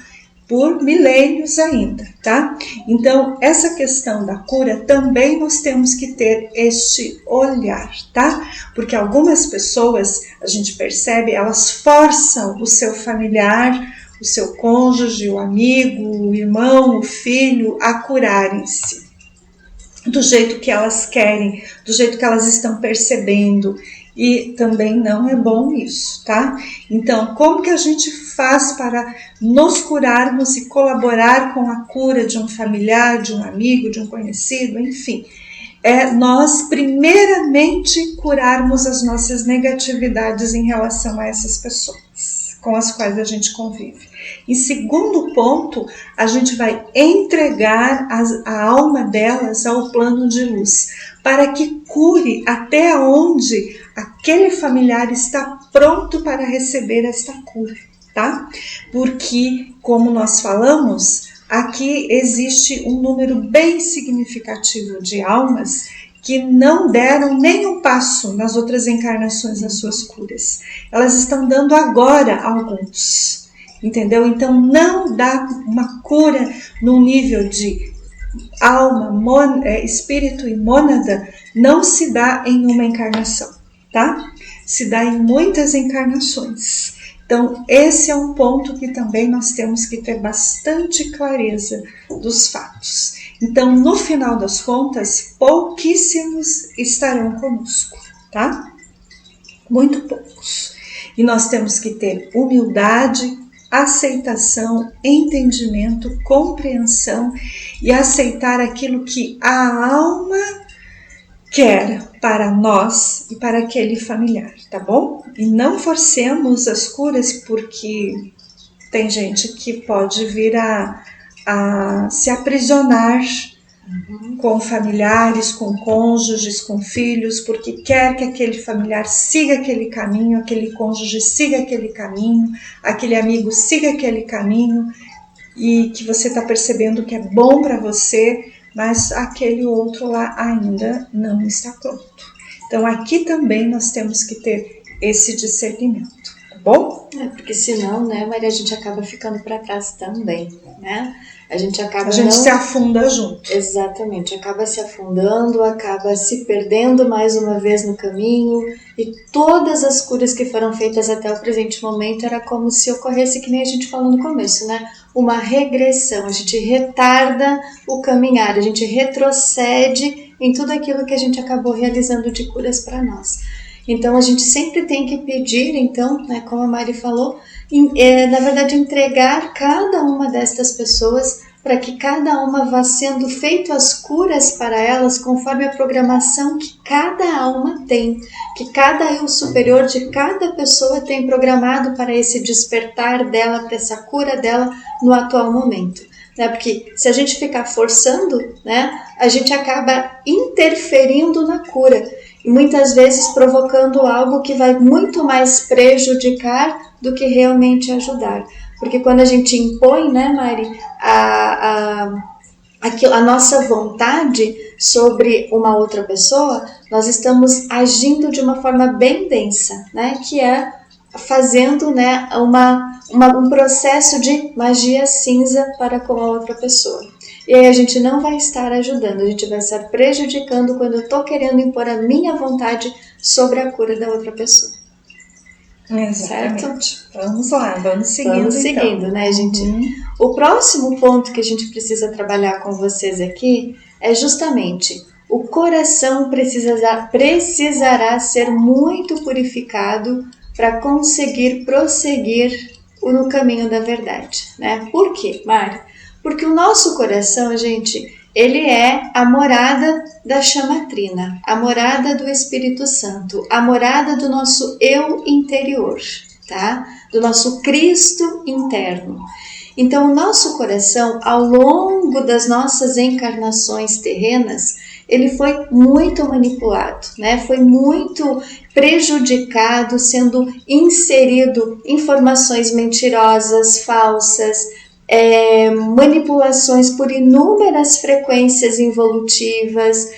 por milênios ainda, tá? Então, essa questão da cura também nós temos que ter este olhar, tá? Porque algumas pessoas, a gente percebe, elas forçam o seu familiar, o seu cônjuge, o amigo, o irmão, o filho a curarem-se do jeito que elas querem, do jeito que elas estão percebendo. E também não é bom isso, tá? Então, como que a gente faz para nos curarmos e colaborar com a cura de um familiar, de um amigo, de um conhecido, enfim? Nós primeiramente curarmos as nossas negatividades em relação a essas pessoas com as quais a gente convive. Em segundo ponto, a gente vai entregar a alma delas ao plano de luz, para que cure até onde aquele familiar está pronto para receber esta cura, tá? Porque, como nós falamos, aqui existe um número bem significativo de almas que não deram nem um passo nas outras encarnações das suas curas. Elas estão dando agora alguns, entendeu? Então não dá uma cura no nível de alma, espírito e mônada, não se dá em uma encarnação, tá? Se dá em muitas encarnações. Então, esse é um ponto que também nós temos que ter bastante clareza dos fatos. Então, no final das contas, pouquíssimos estarão conosco, tá? Muito poucos. E nós temos que ter humildade, aceitação, entendimento, compreensão e aceitar aquilo que a alma quer para nós e para aquele familiar, tá bom? E não forcemos as curas, porque tem gente que pode vir a se aprisionar com familiares, com cônjuges, com filhos, porque quer que aquele familiar siga aquele caminho, aquele cônjuge siga aquele caminho, aquele amigo siga aquele caminho, e que você está percebendo que é bom para você, mas aquele outro lá ainda não está pronto. Então aqui também nós temos que ter esse discernimento, tá bom? Porque senão, né, Maria, a gente acaba ficando para trás também, né? A gente se afunda junto. Exatamente, acaba se afundando, acaba se perdendo mais uma vez no caminho, e todas as curas que foram feitas até o presente momento era como se ocorresse, que nem a gente falou no começo, né? Uma regressão, a gente retarda o caminhar, a gente retrocede em tudo aquilo que a gente acabou realizando de curas para nós. Então a gente sempre tem que pedir, então, né, como a Mari falou, na verdade entregar cada uma destas pessoas para que cada uma vá sendo feito as curas para elas conforme a programação que cada alma tem, que cada eu superior de cada pessoa tem programado para esse despertar dela, para essa cura dela no atual momento. Né? Porque se a gente ficar forçando, né, a gente acaba interferindo na cura e muitas vezes provocando algo que vai muito mais prejudicar do que realmente ajudar. Porque quando a gente impõe, né, Mari, a nossa vontade sobre uma outra pessoa, nós estamos agindo de uma forma bem densa, né, que é fazendo, né, um processo de magia cinza para com a outra pessoa. E aí a gente não vai estar ajudando, a gente vai estar prejudicando quando eu estou querendo impor a minha vontade sobre a cura da outra pessoa. Exatamente. Certo? Vamos lá, vamos seguindo. Vamos seguindo, então, né, gente? O próximo ponto que a gente precisa trabalhar com vocês aqui é justamente o coração precisará ser muito purificado para conseguir prosseguir no caminho da verdade, né? Por quê, Mari? Porque o nosso coração, gente, ele é a morada da chama trina, a morada do Espírito Santo, a morada do nosso eu interior, tá? Do nosso Cristo interno. Então, o nosso coração, ao longo das nossas encarnações terrenas, ele foi muito manipulado, né? Foi muito prejudicado, sendo inserido informações mentirosas, falsas, manipulações por inúmeras frequências involutivas,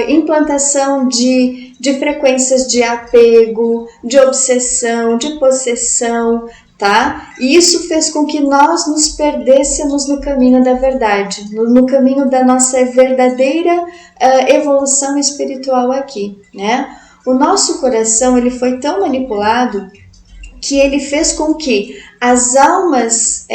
implantação de frequências de apego, de obsessão, de possessão, tá? E isso fez com que nós nos perdêssemos no caminho da verdade, no caminho da nossa verdadeira evolução espiritual aqui, né? O nosso coração, ele foi tão manipulado que ele fez com que as almas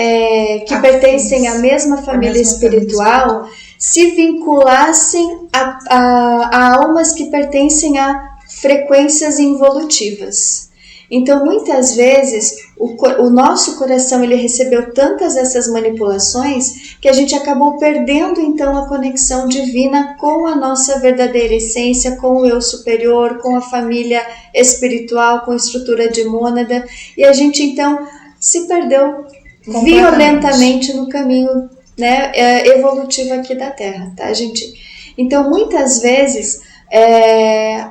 que pertencem à mesma família espiritual se vinculassem a almas que pertencem a frequências involutivas. Então, muitas vezes, o nosso coração ele recebeu tantas essas manipulações que a gente acabou perdendo, então, a conexão divina com a nossa verdadeira essência, com o eu superior, com a família espiritual, com a estrutura de mônada, e a gente, então, se perdeu violentamente no caminho, né, evolutivo aqui da Terra, tá, gente? Então, muitas vezes,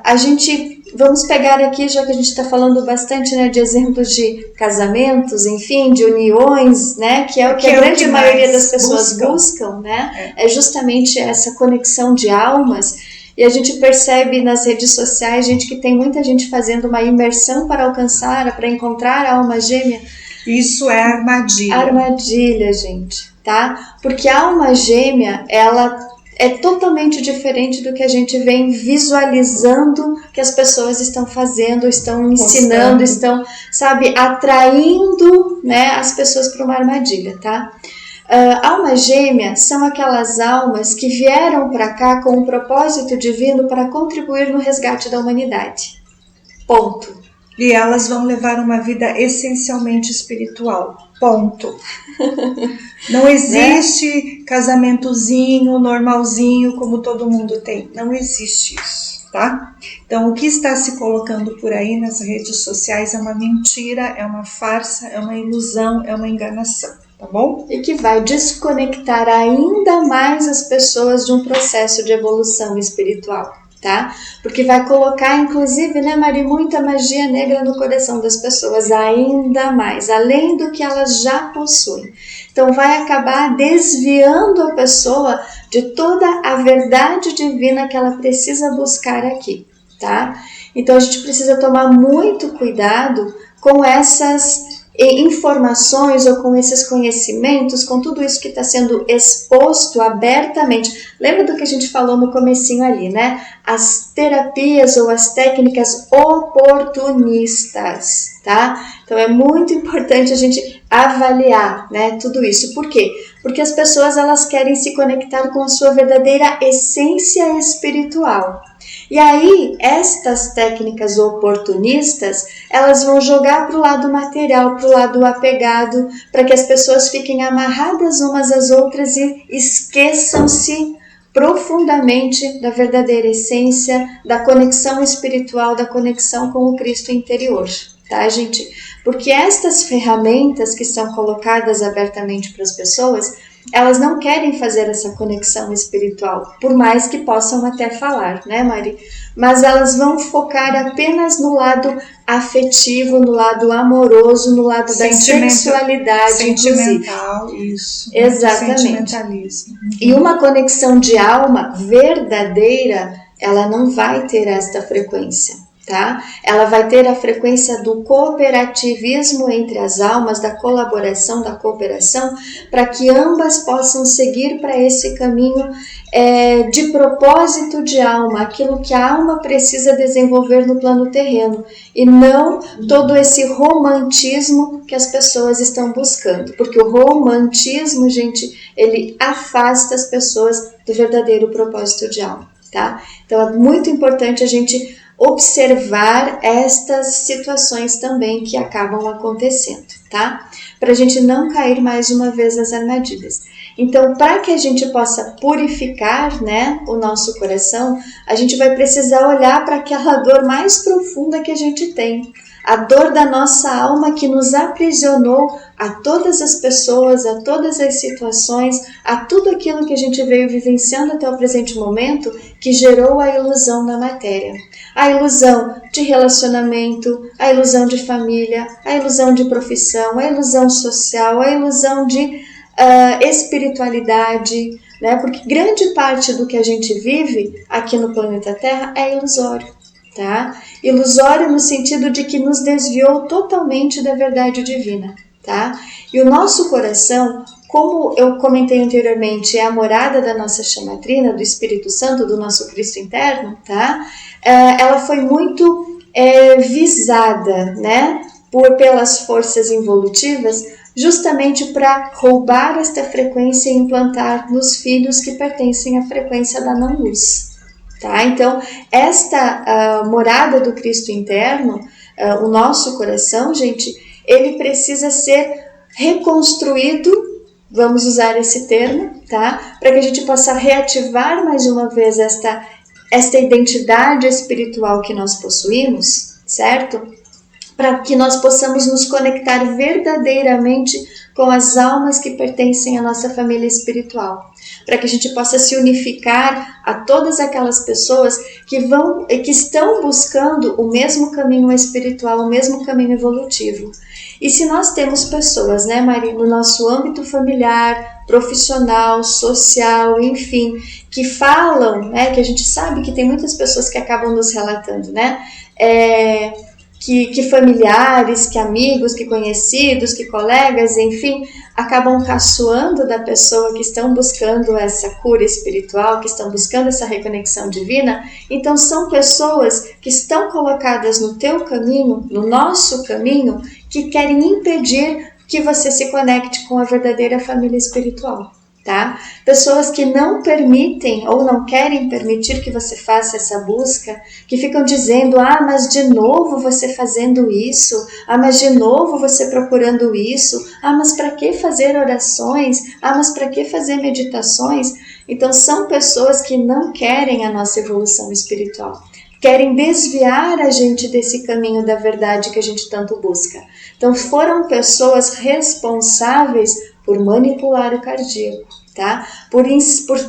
a gente... Vamos pegar aqui, já que a gente está falando bastante, né, de exemplos de casamentos, enfim, de uniões, né, que é o que a grande maioria das pessoas buscam, né, é justamente essa conexão de almas. E a gente percebe nas redes sociais, gente, que tem muita gente fazendo uma imersão para alcançar, para encontrar a alma gêmea. Isso é armadilha. Armadilha, gente, tá? Porque a alma gêmea, ela é totalmente diferente do que a gente vem visualizando que as pessoas estão fazendo, estão ensinando, estão, sabe, atraindo, né, as pessoas para uma armadilha, tá? Alma gêmea são aquelas almas que vieram para cá com um propósito divino para contribuir no resgate da humanidade. Ponto. e elas vão levar uma vida essencialmente espiritual. Ponto. Não existe casamentozinho, normalzinho, como todo mundo tem. Não existe isso, tá? Então, o que está se colocando por aí nas redes sociais é uma mentira, é uma farsa, é uma ilusão, é uma enganação, tá bom? E que vai desconectar ainda mais as pessoas de um processo de evolução espiritual, tá? Porque vai colocar, inclusive, né, Mari, muita magia negra no coração das pessoas, ainda mais, além do que elas já possuem. Então vai acabar desviando a pessoa de toda a verdade divina que ela precisa buscar aqui, tá? Então a gente precisa tomar muito cuidado com essas informações ou com esses conhecimentos, com tudo isso que está sendo exposto abertamente. Lembra do que a gente falou no comecinho ali, né? As terapias ou as técnicas oportunistas, tá? Então é muito importante a gente avaliar, né, tudo isso. Por quê? Porque as pessoas elas querem se conectar com a sua verdadeira essência espiritual. E aí, estas técnicas oportunistas, elas vão jogar para o lado material, para o lado apegado, para que as pessoas fiquem amarradas umas às outras e esqueçam-se profundamente da verdadeira essência, da conexão espiritual, da conexão com o Cristo interior, tá, gente? Porque estas ferramentas que são colocadas abertamente para as pessoas, elas não querem fazer essa conexão espiritual, por mais que possam até falar, né, Mari? Mas elas vão focar apenas no lado afetivo, no lado amoroso, no lado da sexualidade, sentimental, inclusive. Isso. Exatamente. Sentimentalismo. E uma conexão de alma verdadeira, ela não vai ter esta frequência. Tá? Ela vai ter a frequência do cooperativismo entre as almas, da colaboração, da cooperação, para que ambas possam seguir para esse caminho de propósito de alma, aquilo que a alma precisa desenvolver no plano terreno, e não todo esse romantismo que as pessoas estão buscando, porque o romantismo, gente, ele afasta as pessoas do verdadeiro propósito de alma, tá? Então é muito importante a gente observar estas situações também que acabam acontecendo, tá? Para a gente não cair mais uma vez nas armadilhas. Então, para que a gente possa purificar, né, o nosso coração, a gente vai precisar olhar para aquela dor mais profunda que a gente tem. A dor da nossa alma que nos aprisionou a todas as pessoas, a todas as situações, a tudo aquilo que a gente veio vivenciando até o presente momento, que gerou a ilusão na matéria. A ilusão de relacionamento, a ilusão de família, a ilusão de profissão, a ilusão social, a ilusão de espiritualidade, né? Porque grande parte do que a gente vive aqui no planeta Terra é ilusório. Tá? Ilusório no sentido de que nos desviou totalmente da verdade divina, tá? E o nosso coração, como eu comentei anteriormente, é a morada da nossa chamatrina, do Espírito Santo, do nosso Cristo interno, tá? Ela foi muito visada, né? Pelas forças involutivas, justamente para roubar esta frequência e implantar nos filhos que pertencem à frequência da não-luz. Tá? Então, esta morada do Cristo interno, o nosso coração, gente, ele precisa ser reconstruído, vamos usar esse termo, tá? Para que a gente possa reativar mais uma vez esta identidade espiritual que nós possuímos, certo? Para que nós possamos nos conectar verdadeiramente com as almas que pertencem à nossa família espiritual, para que a gente possa se unificar a todas aquelas pessoas que estão buscando o mesmo caminho espiritual, o mesmo caminho evolutivo. E se nós temos pessoas, né, Maria, no nosso âmbito familiar, profissional, social, enfim, que falam, né, que a gente sabe que tem muitas pessoas que acabam nos relatando, né, que familiares, que amigos, que conhecidos, que colegas, enfim, acabam caçoando da pessoa que estão buscando essa cura espiritual, que estão buscando essa reconexão divina. Então são pessoas que estão colocadas no teu caminho, no nosso caminho, que querem impedir que você se conecte com a verdadeira família espiritual. tá? Pessoas que não permitem ou não querem permitir que você faça essa busca, que ficam dizendo, mas de novo você fazendo isso, mas de novo você procurando isso, mas para que fazer orações, mas para que fazer meditações? Então são pessoas que não querem a nossa evolução espiritual, querem desviar a gente desse caminho da verdade que a gente tanto busca. Então foram pessoas responsáveis por manipular o cardíaco, tá? Por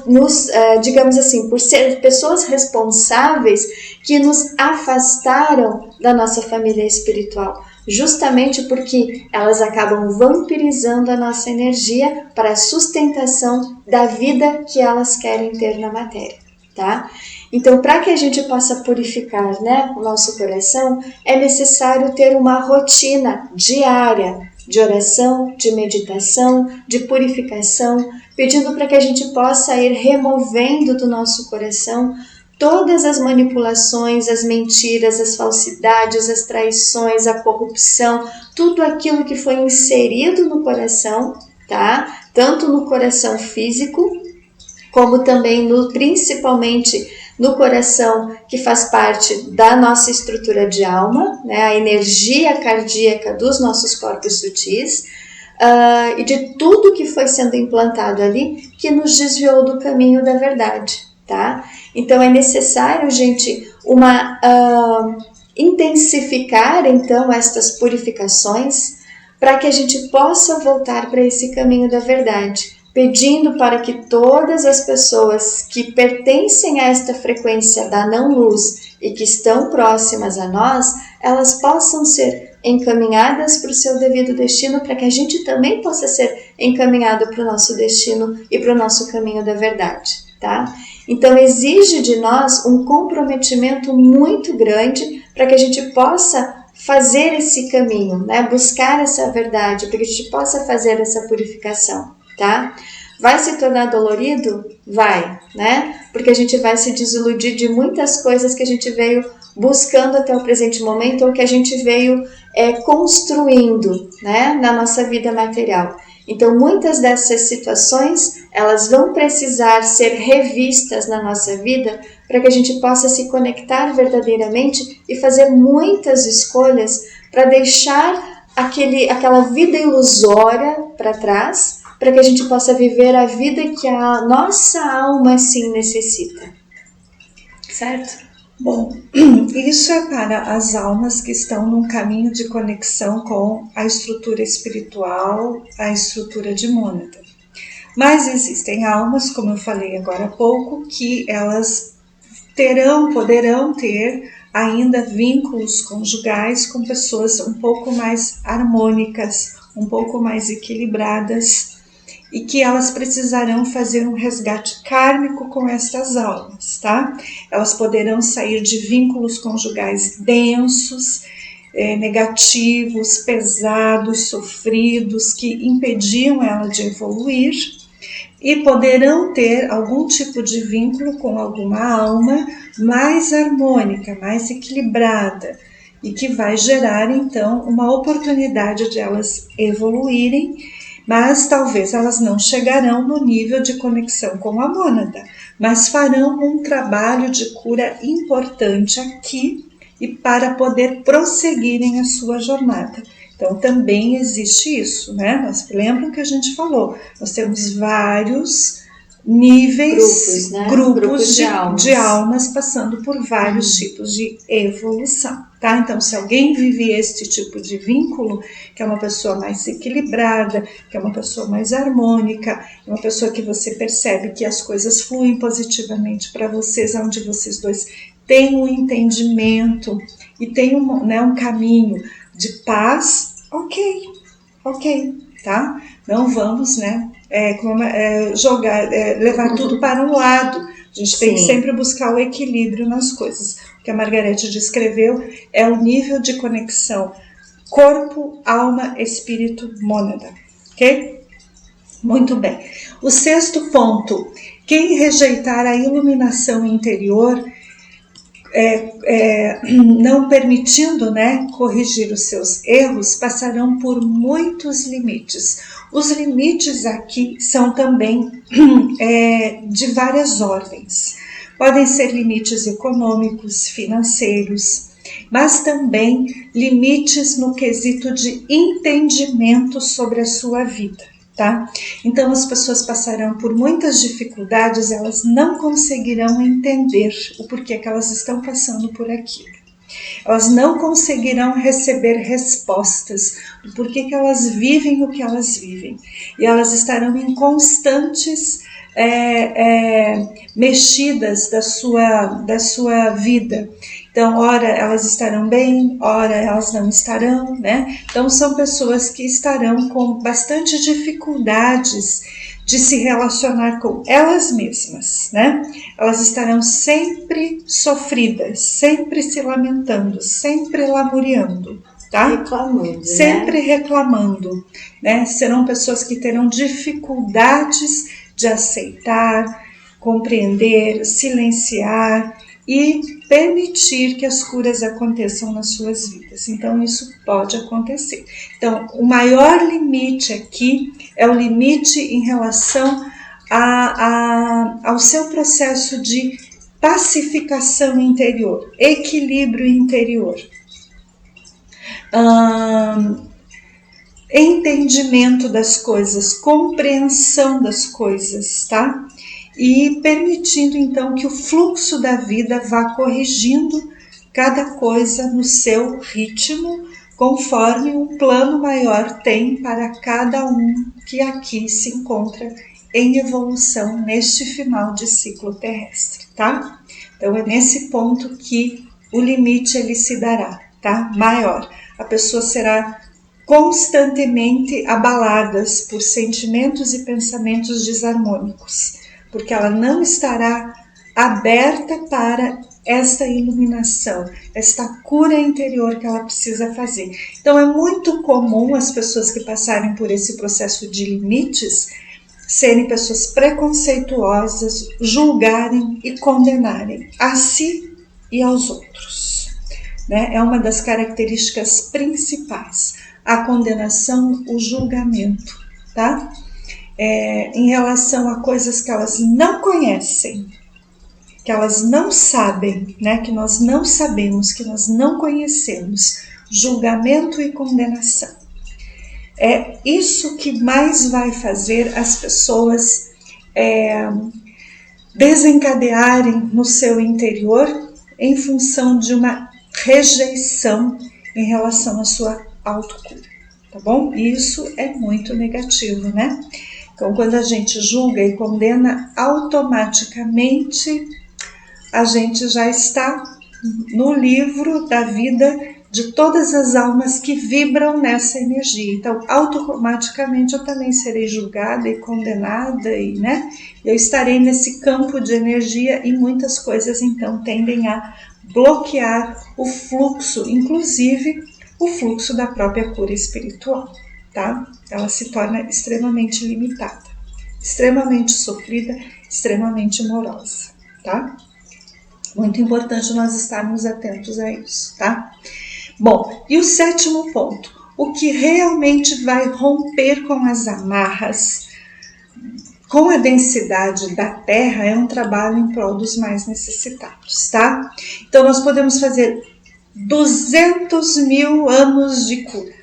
nos, digamos assim, por ser pessoas responsáveis que nos afastaram da nossa família espiritual, justamente porque elas acabam vampirizando a nossa energia para a sustentação da vida que elas querem ter na matéria, tá? Então, para que a gente possa purificar, né, o nosso coração, é necessário ter uma rotina diária de oração, de meditação, de purificação, pedindo para que a gente possa ir removendo do nosso coração todas as manipulações, as mentiras, as falsidades, as traições, a corrupção, tudo aquilo que foi inserido no coração, tá? Tanto no coração físico, como também principalmente no coração, que faz parte da nossa estrutura de alma, né, a energia cardíaca dos nossos corpos sutis, e de tudo que foi sendo implantado ali, que nos desviou do caminho da verdade, tá? Então é necessário, gente, intensificar então estas purificações, para que a gente possa voltar para esse caminho da verdade, pedindo para que todas as pessoas que pertencem a esta frequência da não-luz e que estão próximas a nós, elas possam ser encaminhadas para o seu devido destino, para que a gente também possa ser encaminhado para o nosso destino e para o nosso caminho da verdade, tá? Então exige de nós um comprometimento muito grande para que a gente possa fazer esse caminho, né? Buscar essa verdade, para que a gente possa fazer essa purificação, tá? Vai se tornar dolorido? Vai, né? Porque a gente vai se desiludir de muitas coisas que a gente veio buscando até o presente momento, ou que a gente veio construindo, né, na nossa vida material. Então, muitas dessas situações, elas vão precisar ser revistas na nossa vida para que a gente possa se conectar verdadeiramente e fazer muitas escolhas para deixar aquela vida ilusória para trás, para que a gente possa viver a vida que a nossa alma sim necessita. Certo? Bom, isso é para as almas que estão num caminho de conexão com a estrutura espiritual, a estrutura de mônada. Mas existem almas, como eu falei agora há pouco, que elas poderão ter ainda vínculos conjugais com pessoas um pouco mais harmônicas, um pouco mais equilibradas, e que elas precisarão fazer um resgate kármico com estas almas, tá? Elas poderão sair de vínculos conjugais densos, negativos, pesados, sofridos, que impediam ela de evoluir, e poderão ter algum tipo de vínculo com alguma alma mais harmônica, mais equilibrada, e que vai gerar então uma oportunidade de elas evoluírem, mas talvez elas não chegarão no nível de conexão com a mônada, mas farão um trabalho de cura importante aqui e para poder prosseguirem a sua jornada. Então também existe isso, né? Lembram que a gente falou, nós temos vários níveis, grupos de almas passando por vários tipos de evolução, tá? Então, se alguém vive este tipo de vínculo, que é uma pessoa mais equilibrada, que é uma pessoa mais harmônica, é uma pessoa que você percebe que as coisas fluem positivamente para vocês, onde vocês dois têm um entendimento e têm um caminho de paz, ok, tá? Não vamos, levar tudo para um lado. A gente tem que sempre buscar o equilíbrio nas coisas. O que a Margarete descreveu é o nível de conexão corpo, alma, espírito, mônada, ok? Muito bem. O 6º ponto, quem rejeitar a iluminação interior não permitindo, né, corrigir os seus erros, passarão por muitos limites. Os limites aqui são também de várias ordens. Podem ser limites econômicos, financeiros, mas também limites no quesito de entendimento sobre a sua vida. Tá? Então as pessoas passarão por muitas dificuldades, elas não conseguirão entender o porquê que elas estão passando por aquilo. Elas não conseguirão receber respostas do porquê que elas vivem o que elas vivem. E elas estarão em constantes mexidas da sua vida. Então, ora elas estarão bem, ora elas não estarão, né? Então, são pessoas que estarão com bastante dificuldades de se relacionar com elas mesmas, né? Elas estarão sempre sofridas, sempre se lamentando, sempre lamuriando, tá? Reclamando, sempre reclamando, né? Serão pessoas que terão dificuldades de aceitar, compreender, silenciar e permitir que as curas aconteçam nas suas vidas. Então, isso pode acontecer. Então, o maior limite aqui é o limite em relação ao seu processo de pacificação interior, equilíbrio interior, entendimento das coisas, compreensão das coisas, tá? E permitindo então que o fluxo da vida vá corrigindo cada coisa no seu ritmo, conforme um plano maior tem para cada um que aqui se encontra em evolução neste final de ciclo terrestre, tá? Então é nesse ponto que o limite ele se dará, tá? Maior. A pessoa será constantemente abaladas por sentimentos e pensamentos desarmônicos, porque ela não estará aberta para esta iluminação, esta cura interior que ela precisa fazer. Então é muito comum as pessoas que passarem por esse processo de limites serem pessoas preconceituosas, julgarem e condenarem a si e aos outros, né? É uma das características principais, a condenação, o julgamento, tá? Em relação a coisas que elas não conhecem, que elas não sabem, né? Que nós não sabemos, que nós não conhecemos, julgamento e condenação. É isso que mais vai fazer as pessoas desencadearem no seu interior em função de uma rejeição em relação à sua autocura, tá bom? Isso é muito negativo, né? Então, quando a gente julga e condena, automaticamente a gente já está no livro da vida de todas as almas que vibram nessa energia. Então, automaticamente eu também serei julgada e condenada, e, né? Eu estarei nesse campo de energia e muitas coisas, então, tendem a bloquear o fluxo, inclusive o fluxo da própria cura espiritual, tá? Ela se torna extremamente limitada, extremamente sofrida, extremamente morosa, tá? Muito importante nós estarmos atentos a isso, tá? Bom, e o sétimo ponto, o que realmente vai romper com as amarras, com a densidade da Terra, é um trabalho em prol dos mais necessitados, tá? Então nós podemos fazer 200.000 anos de cura.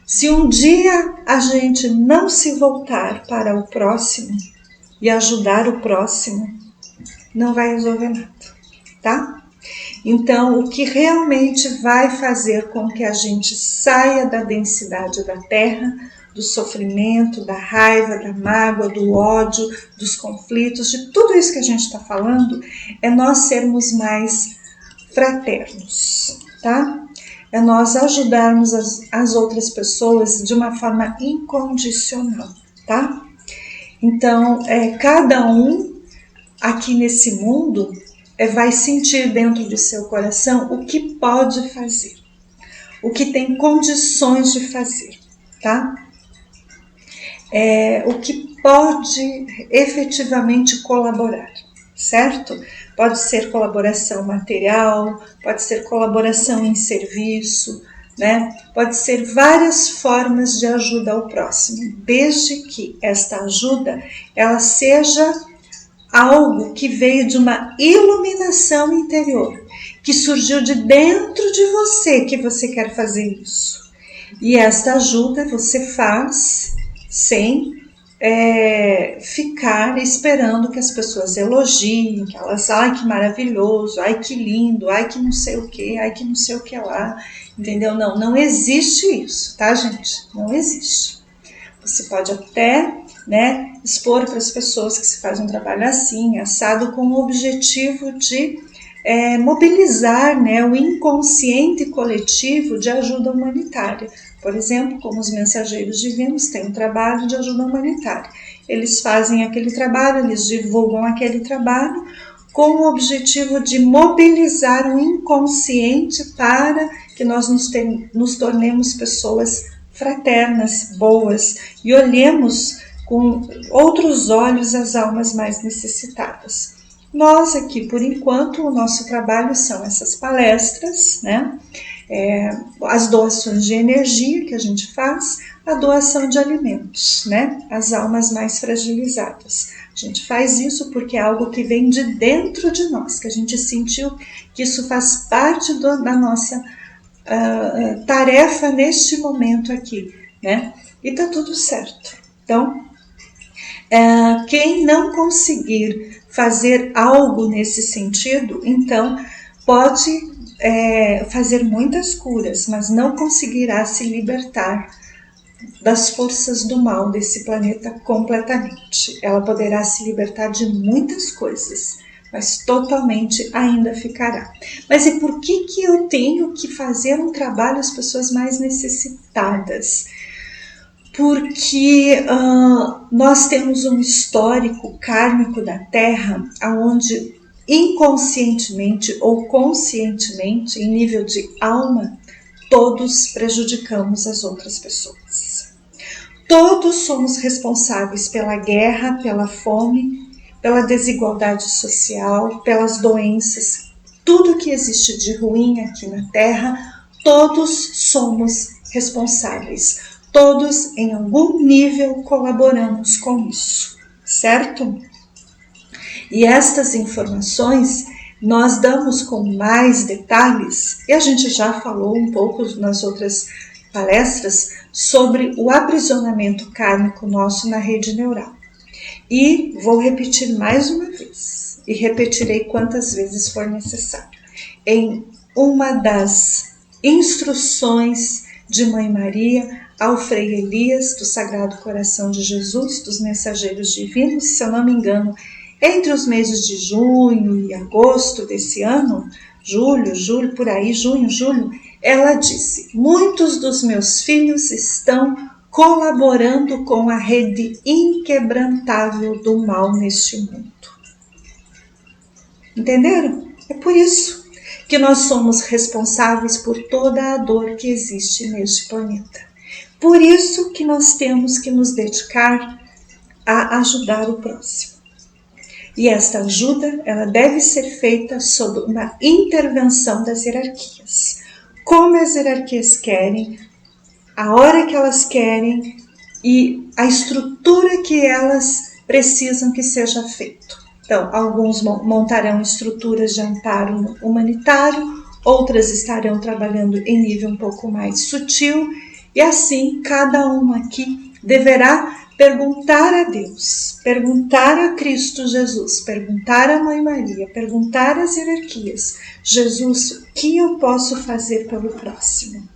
Se um dia a gente não se voltar para o próximo e ajudar o próximo, não vai resolver nada, tá? Então, o que realmente vai fazer com que a gente saia da densidade da Terra, do sofrimento, da raiva, da mágoa, do ódio, dos conflitos, de tudo isso que a gente está falando, é nós sermos mais fraternos, tá? É nós ajudarmos as outras pessoas de uma forma incondicional, tá? Então, cada um aqui nesse mundo vai sentir dentro do seu coração o que pode fazer, o que tem condições de fazer, tá? O que pode efetivamente colaborar, certo? pode ser colaboração material, pode ser colaboração em serviço, né? Pode ser várias formas de ajuda ao próximo, desde que esta ajuda ela seja algo que veio de uma iluminação interior, que surgiu de dentro de você, que você quer fazer isso. E esta ajuda você faz sem ficar esperando que as pessoas elogiem, que elas, ai que maravilhoso, ai que lindo, ai que não sei o que, ai que não sei o que lá, entendeu? Não existe isso, tá, gente? Não existe. Você pode até, né, expor para as pessoas que se faz um trabalho assim, assado, com o objetivo de mobilizar, né, o inconsciente coletivo de ajuda humanitária. Por exemplo, como os mensageiros divinos têm um trabalho de ajuda humanitária. Eles fazem aquele trabalho, eles divulgam aquele trabalho com o objetivo de mobilizar o inconsciente para que nós nos tornemos pessoas fraternas, boas, e olhemos com outros olhos as almas mais necessitadas. Nós aqui, por enquanto, o nosso trabalho são essas palestras, né? As doações de energia que a gente faz, a doação de alimentos, né? As almas mais fragilizadas. A gente faz isso porque é algo que vem de dentro de nós, que a gente sentiu que isso faz parte da nossa tarefa neste momento aqui, né? E tá tudo certo. Então, quem não conseguir fazer algo nesse sentido, então pode fazer muitas curas, mas não conseguirá se libertar das forças do mal desse planeta completamente. Ela poderá se libertar de muitas coisas, mas totalmente ainda ficará. Mas e por que eu tenho que fazer um trabalho às pessoas mais necessitadas? Porque nós temos um histórico kármico da Terra, onde inconscientemente ou conscientemente, em nível de alma, todos prejudicamos as outras pessoas. Todos somos responsáveis pela guerra, pela fome, pela desigualdade social, pelas doenças. Tudo que existe de ruim aqui na Terra, todos somos responsáveis. Todos, em algum nível, colaboramos com isso, certo? E estas informações nós damos com mais detalhes, e a gente já falou um pouco nas outras palestras sobre o aprisionamento kármico nosso na rede neural. E vou repetir mais uma vez, e repetirei quantas vezes for necessário. Em uma das instruções de Mãe Maria ao Frei Elias, do Sagrado Coração de Jesus, dos Mensageiros Divinos, se eu não me engano, entre os meses de junho e agosto desse ano, julho, por aí, junho, julho, ela disse: muitos dos meus filhos estão colaborando com a rede inquebrantável do mal neste mundo. Entenderam? É por isso que nós somos responsáveis por toda a dor que existe neste planeta. Por isso que nós temos que nos dedicar a ajudar o próximo. E esta ajuda, ela deve ser feita sob uma intervenção das hierarquias. Como as hierarquias querem, a hora que elas querem e a estrutura que elas precisam que seja feito. Então, alguns montarão estruturas de amparo humanitário, outras estarão trabalhando em nível um pouco mais sutil, e assim cada um aqui deverá perguntar a Deus, perguntar a Cristo Jesus, perguntar a Mãe Maria, perguntar às hierarquias: Jesus, o que eu posso fazer pelo próximo?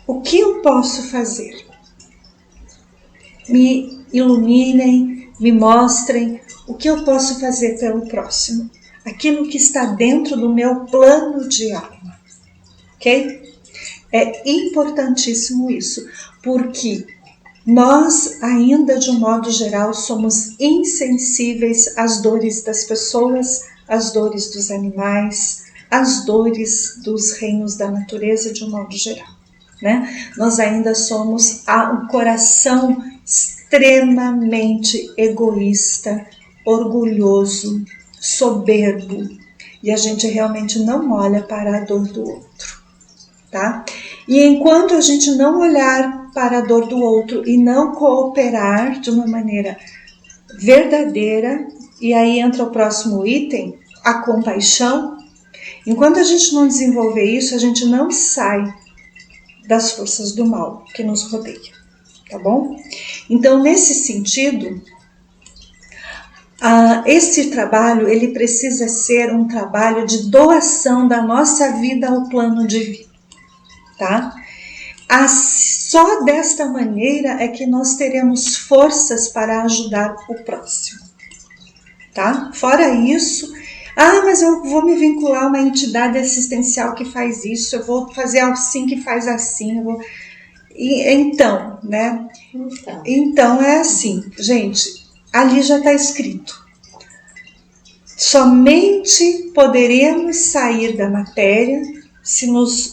O que eu posso fazer? Me iluminem, me mostrem o que eu posso fazer pelo próximo. Aquilo que está dentro do meu plano de alma. Ok? É importantíssimo isso, porque nós ainda, de um modo geral, somos insensíveis às dores das pessoas, às dores dos animais, às dores dos reinos da natureza, de um modo geral. Né? Nós ainda somos um coração extremamente egoísta, orgulhoso, soberbo e a gente realmente não olha para a dor do outro, tá? E enquanto a gente não olhar para a dor do outro e não cooperar de uma maneira verdadeira, e aí entra o próximo item, a compaixão. Enquanto a gente não desenvolver isso, a gente não sai das forças do mal que nos rodeia, tá bom? Então, nesse sentido, esse trabalho, ele precisa ser um trabalho de doação da nossa vida ao plano divino, tá? Só desta maneira é que nós teremos forças para ajudar o próximo, tá? Fora isso, mas eu vou me vincular a uma entidade assistencial que faz isso, eu vou fazer assim que faz assim, então, né? Então é assim, gente, ali já está escrito. Somente poderemos sair da matéria se nos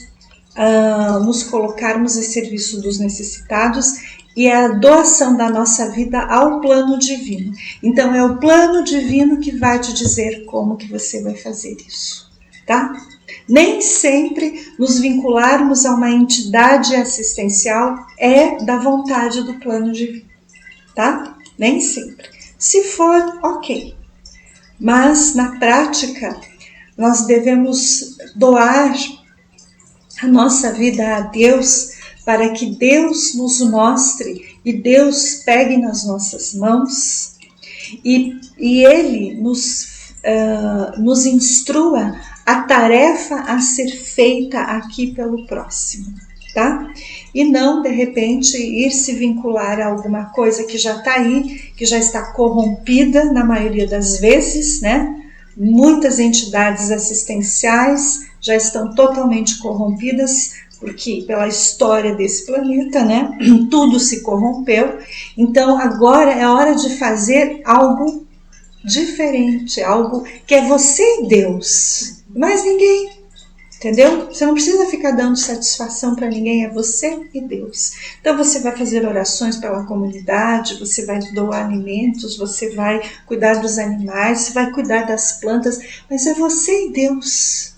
colocarmos a serviço dos necessitados e a doação da nossa vida ao plano divino. Então é o plano divino que vai te dizer como que você vai fazer isso, tá? Nem sempre nos vincularmos a uma entidade assistencial é da vontade do plano divino, tá? Nem sempre. Se for, ok. Mas na prática nós devemos doar a nossa vida a Deus para que Deus nos mostre e Deus pegue nas nossas mãos e Ele nos instrua a tarefa a ser feita aqui pelo próximo, tá? E não, de repente, ir se vincular a alguma coisa que já está aí, que já está corrompida na maioria das vezes, né? Muitas entidades assistenciais já estão totalmente corrompidas, porque pela história desse planeta, né, tudo se corrompeu. Então agora é hora de fazer algo diferente, algo que é você e Deus, mais ninguém, entendeu? Você não precisa ficar dando satisfação para ninguém, é você e Deus. Então você vai fazer orações pela comunidade, você vai doar alimentos, você vai cuidar dos animais, você vai cuidar das plantas, mas é você e Deus,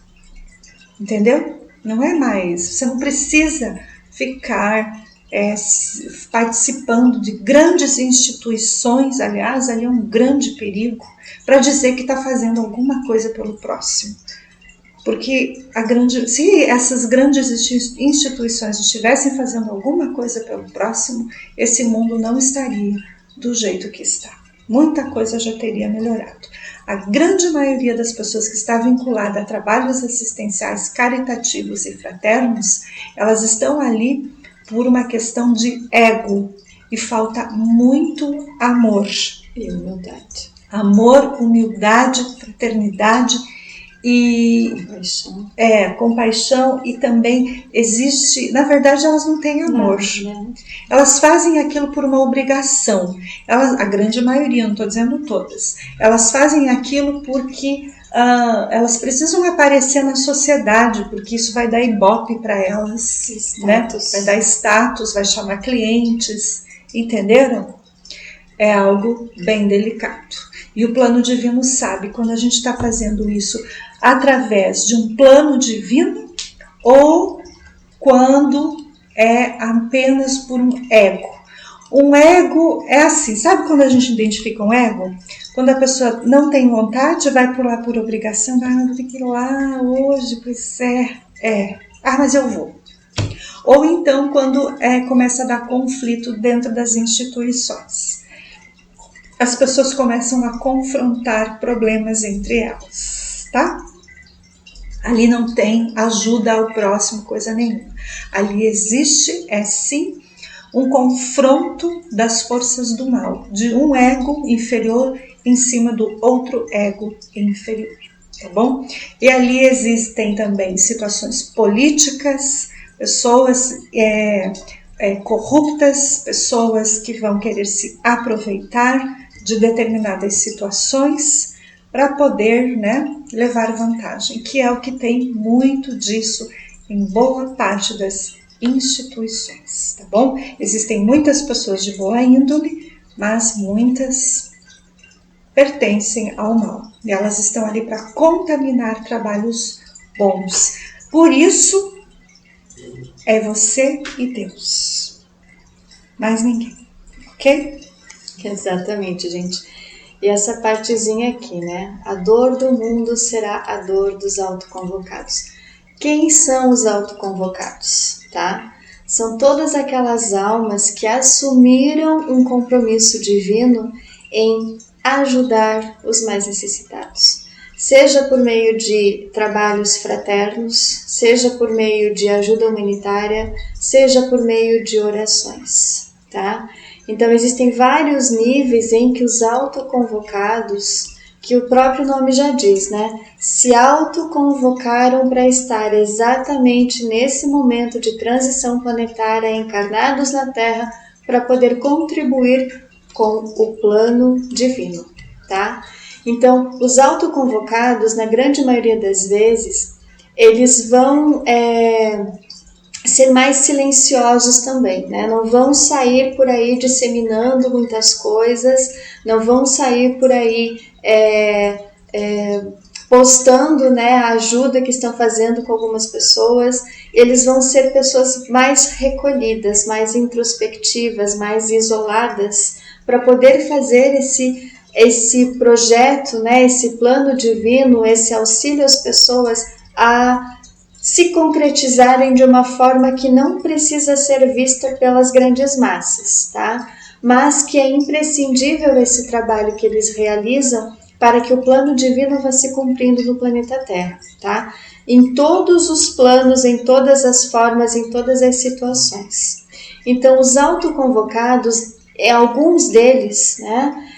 entendeu? Não é mais, você não precisa ficar participando de grandes instituições, aliás, ali é um grande perigo, para dizer que está fazendo alguma coisa pelo próximo. Porque se essas grandes instituições estivessem fazendo alguma coisa pelo próximo, esse mundo não estaria do jeito que está. Muita coisa já teria melhorado. A grande maioria das pessoas que está vinculada a trabalhos assistenciais caritativos e fraternos, elas estão ali por uma questão de ego e falta muito amor. E humildade. Amor, humildade, fraternidade e compaixão, e também existe, na verdade elas não têm amor, não. Elas fazem aquilo por uma obrigação, a grande maioria, não estou dizendo todas, elas fazem aquilo porque elas precisam aparecer na sociedade, porque isso vai dar ibope para elas, né? Vai dar status, vai chamar clientes, entenderam? É algo bem delicado. E o plano divino sabe quando a gente está fazendo isso através de um plano divino ou quando é apenas por um ego. Um ego é assim, sabe quando a gente identifica um ego? Quando a pessoa não tem vontade, vai por lá por obrigação, eu tenho que ir lá hoje, pois mas eu vou. Ou então quando começa a dar conflito dentro das instituições. As pessoas começam a confrontar problemas entre elas, tá? Ali não tem ajuda ao próximo, coisa nenhuma. Ali existe, sim, um confronto das forças do mal, de um ego inferior em cima do outro ego inferior, tá bom? E ali existem também situações políticas, pessoas corruptas, pessoas que vão querer se aproveitar de determinadas situações para poder, né, levar vantagem, que é o que tem muito disso em boa parte das instituições, tá bom? Existem muitas pessoas de boa índole, mas muitas pertencem ao mal. E elas estão ali para contaminar trabalhos bons. Por isso, é você e Deus. Mais ninguém. Ok? Exatamente, gente. E essa partezinha aqui, né? A dor do mundo será a dor dos autoconvocados. Quem são os autoconvocados, tá? São todas aquelas almas que assumiram um compromisso divino em ajudar os mais necessitados. Seja por meio de trabalhos fraternos, seja por meio de ajuda humanitária, seja por meio de orações, tá? Então existem vários níveis em que os autoconvocados, que o próprio nome já diz, né? Se autoconvocaram para estar exatamente nesse momento de transição planetária, encarnados na Terra, para poder contribuir com o plano divino, tá? Então, os autoconvocados, na grande maioria das vezes, eles vão ser mais silenciosos também, né? Não vão sair por aí disseminando muitas coisas, não vão sair por aí postando, né, a ajuda que estão fazendo com algumas pessoas. Eles vão ser pessoas mais recolhidas, mais introspectivas, mais isoladas, para poder fazer esse projeto, né, esse plano divino, esse auxílio às pessoas a se concretizarem de uma forma que não precisa ser vista pelas grandes massas, tá? Mas que é imprescindível esse trabalho que eles realizam para que o plano divino vá se cumprindo no planeta Terra, tá? Em todos os planos, em todas as formas, em todas as situações. Então, os autoconvocados, alguns deles, né,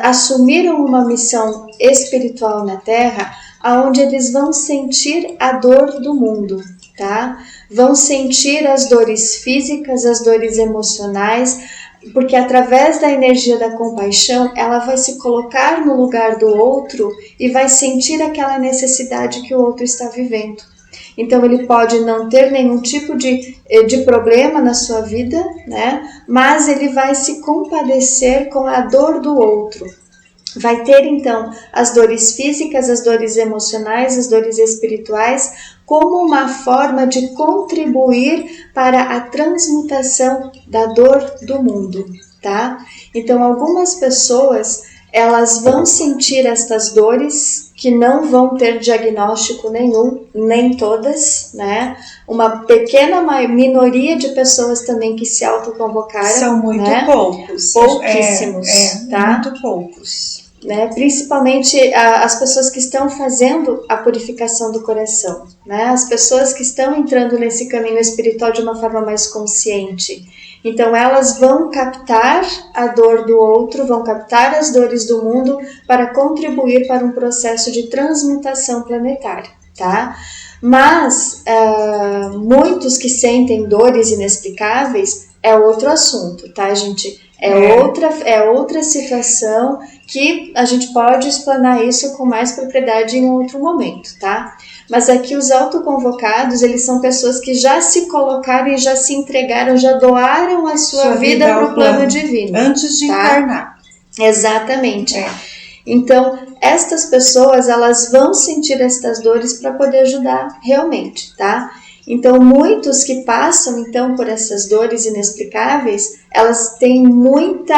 assumiram uma missão espiritual na Terra, aonde eles vão sentir a dor do mundo, tá? Vão sentir as dores físicas, as dores emocionais, porque através da energia da compaixão, ela vai se colocar no lugar do outro e vai sentir aquela necessidade que o outro está vivendo. Então ele pode não ter nenhum tipo de problema na sua vida, né? Mas ele vai se compadecer com a dor do outro. Vai ter então as dores físicas, as dores emocionais, as dores espirituais, como uma forma de contribuir para a transmutação da dor do mundo, tá? Então algumas pessoas, elas vão sentir estas dores, que não vão ter diagnóstico nenhum, nem todas, né? Uma pequena minoria de pessoas também que se autoconvocaram. São muito, né? Poucos. Pouquíssimos, tá? Muito poucos. Né? Principalmente as pessoas que estão fazendo a purificação do coração, né? As pessoas que estão entrando nesse caminho espiritual de uma forma mais consciente. Então elas vão captar a dor do outro, vão captar as dores do mundo para contribuir para um processo de transmutação planetária, tá? Mas muitos que sentem dores inexplicáveis é outro assunto, tá, gente? É outra situação que a gente pode explanar isso com mais propriedade em outro momento, tá? Mas aqui os autoconvocados, eles são pessoas que já se colocaram e já se entregaram, já doaram a sua vida para o plano divino. Antes de encarnar. Exatamente. Então, estas pessoas, elas vão sentir estas dores para poder ajudar realmente, tá? Então, muitos que passam, então, por essas dores inexplicáveis, elas têm muito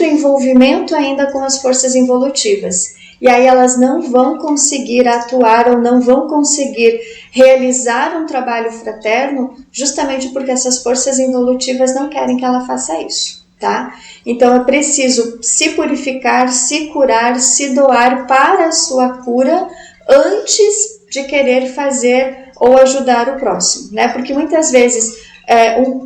envolvimento ainda com as forças involutivas. E aí elas não vão conseguir atuar ou não vão conseguir realizar um trabalho fraterno justamente porque essas forças involutivas não querem que ela faça isso, tá? Então é preciso se purificar, se curar, se doar para a sua cura antes de querer fazer ou ajudar o próximo, né? Porque muitas vezes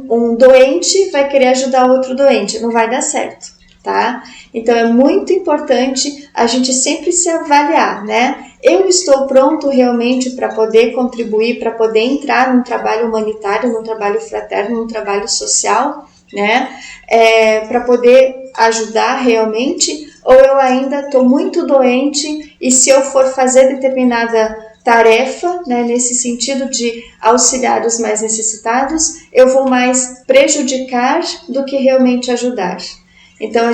um doente vai querer ajudar outro doente, não vai dar certo, tá? Então é muito importante a gente sempre se avaliar, né? Eu estou pronto realmente para poder contribuir, para poder entrar num trabalho humanitário, num trabalho fraterno, num trabalho social, né? Para poder ajudar realmente, ou eu ainda estou muito doente e se eu for fazer determinada tarefa, né, nesse sentido de auxiliar os mais necessitados, eu vou mais prejudicar do que realmente ajudar. Então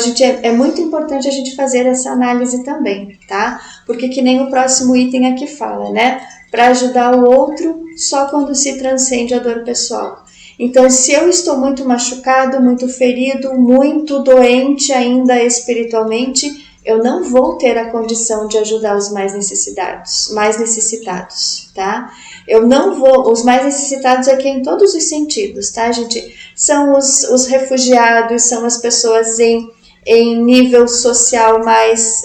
é muito importante a gente fazer essa análise também, tá? Porque que nem o próximo item aqui fala, né? Para ajudar o outro só quando se transcende a dor pessoal. Então, se eu estou muito machucado, muito ferido, muito doente ainda espiritualmente, eu não vou ter a condição de ajudar os mais necessitados, tá? Eu não vou, os mais necessitados aqui em todos os sentidos, tá, gente? São os refugiados, são as pessoas em nível social mais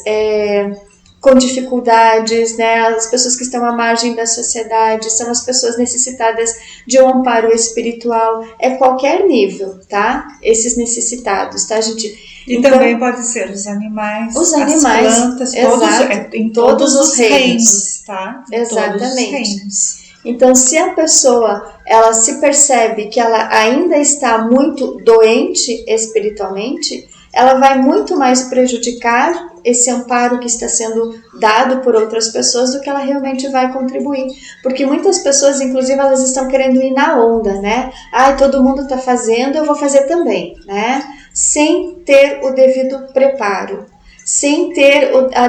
com dificuldades, né? As pessoas que estão à margem da sociedade, são as pessoas necessitadas de um amparo espiritual, é qualquer nível, tá? Esses necessitados, tá, gente? E então, também pode ser os animais, as plantas, exato, em todos os reinos, tá? Exatamente. Todos os reinos. Então, se a pessoa ela se percebe que ela ainda está muito doente espiritualmente, ela vai muito mais prejudicar esse amparo que está sendo dado por outras pessoas do que ela realmente vai contribuir. Porque muitas pessoas, inclusive, elas estão querendo ir na onda, né? Todo mundo está fazendo, eu vou fazer também, né? Sem ter o devido preparo, sem ter a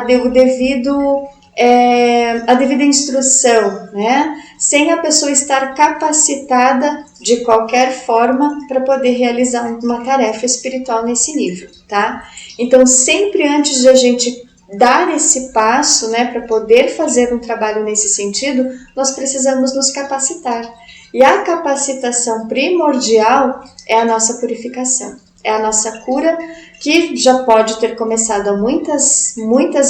devida instrução, né? Sem a pessoa estar capacitada de qualquer forma para poder realizar uma tarefa espiritual nesse nível, tá? Então, sempre antes de a gente dar esse passo, né, para poder fazer um trabalho nesse sentido, nós precisamos nos capacitar. E a capacitação primordial é a nossa purificação, é a nossa cura, que já pode ter começado há muitas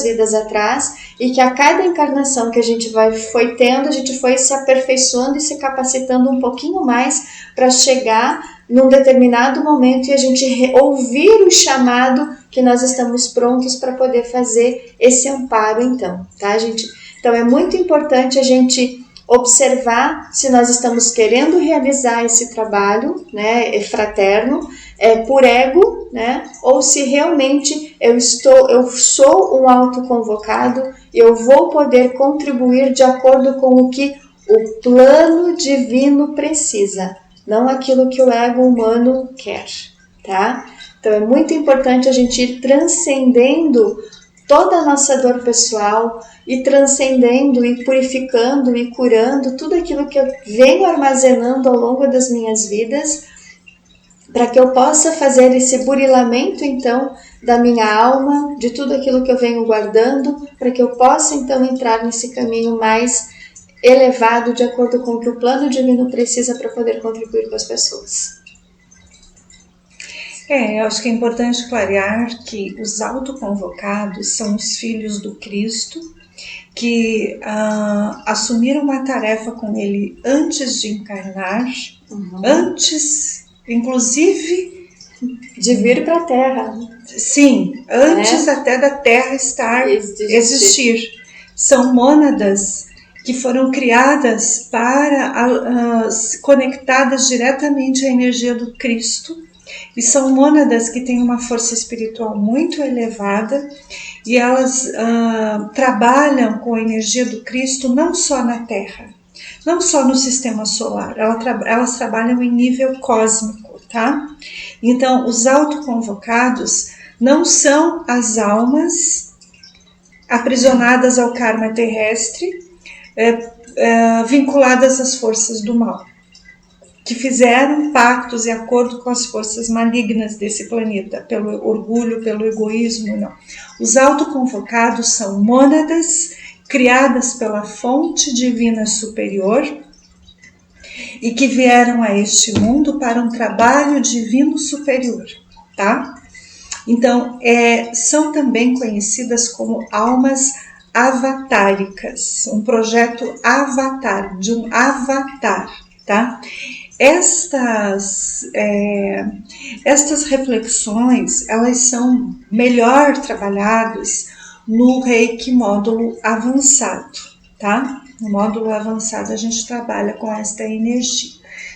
vidas atrás e que a cada encarnação que a gente foi tendo, a gente foi se aperfeiçoando e se capacitando um pouquinho mais para chegar num determinado momento e a gente ouvir o chamado que nós estamos prontos para poder fazer esse amparo então, tá, gente? Então é muito importante a gente observar se nós estamos querendo realizar esse trabalho, né, fraterno, por ego, né, ou se realmente eu sou um autoconvocado e eu vou poder contribuir de acordo com o que o plano divino precisa, não aquilo que o ego humano quer, tá? Então é muito importante a gente ir transcendendo toda a nossa dor pessoal e transcendendo e purificando e curando tudo aquilo que eu venho armazenando ao longo das minhas vidas, para que eu possa fazer esse burilamento então da minha alma, de tudo aquilo que eu venho guardando, para que eu possa então entrar nesse caminho mais elevado de acordo com o que o plano divino precisa para poder contribuir com as pessoas. Eu acho que é importante clarear que os autoconvocados são os filhos do Cristo que assumiram uma tarefa com ele antes de encarnar, antes, inclusive, de vir para a Terra. Sim, antes até da Terra existir. São mônadas que foram criadas para conectadas diretamente à energia do Cristo. E são mônadas que têm uma força espiritual muito elevada e elas trabalham com a energia do Cristo não só na Terra, não só no sistema solar, elas trabalham em nível cósmico, tá? Então, os autoconvocados não são as almas aprisionadas ao karma terrestre, vinculadas às forças do mal, que fizeram pactos e acordo com as forças malignas desse planeta, pelo orgulho, pelo egoísmo, não. Os autoconvocados são mônadas criadas pela fonte divina superior e que vieram a este mundo para um trabalho divino superior, tá? Então, são também conhecidas como almas avatáricas, um projeto avatar, de um avatar, tá? Estas reflexões, elas são melhor trabalhadas no Reiki módulo avançado, tá? No módulo avançado a gente trabalha com esta energia.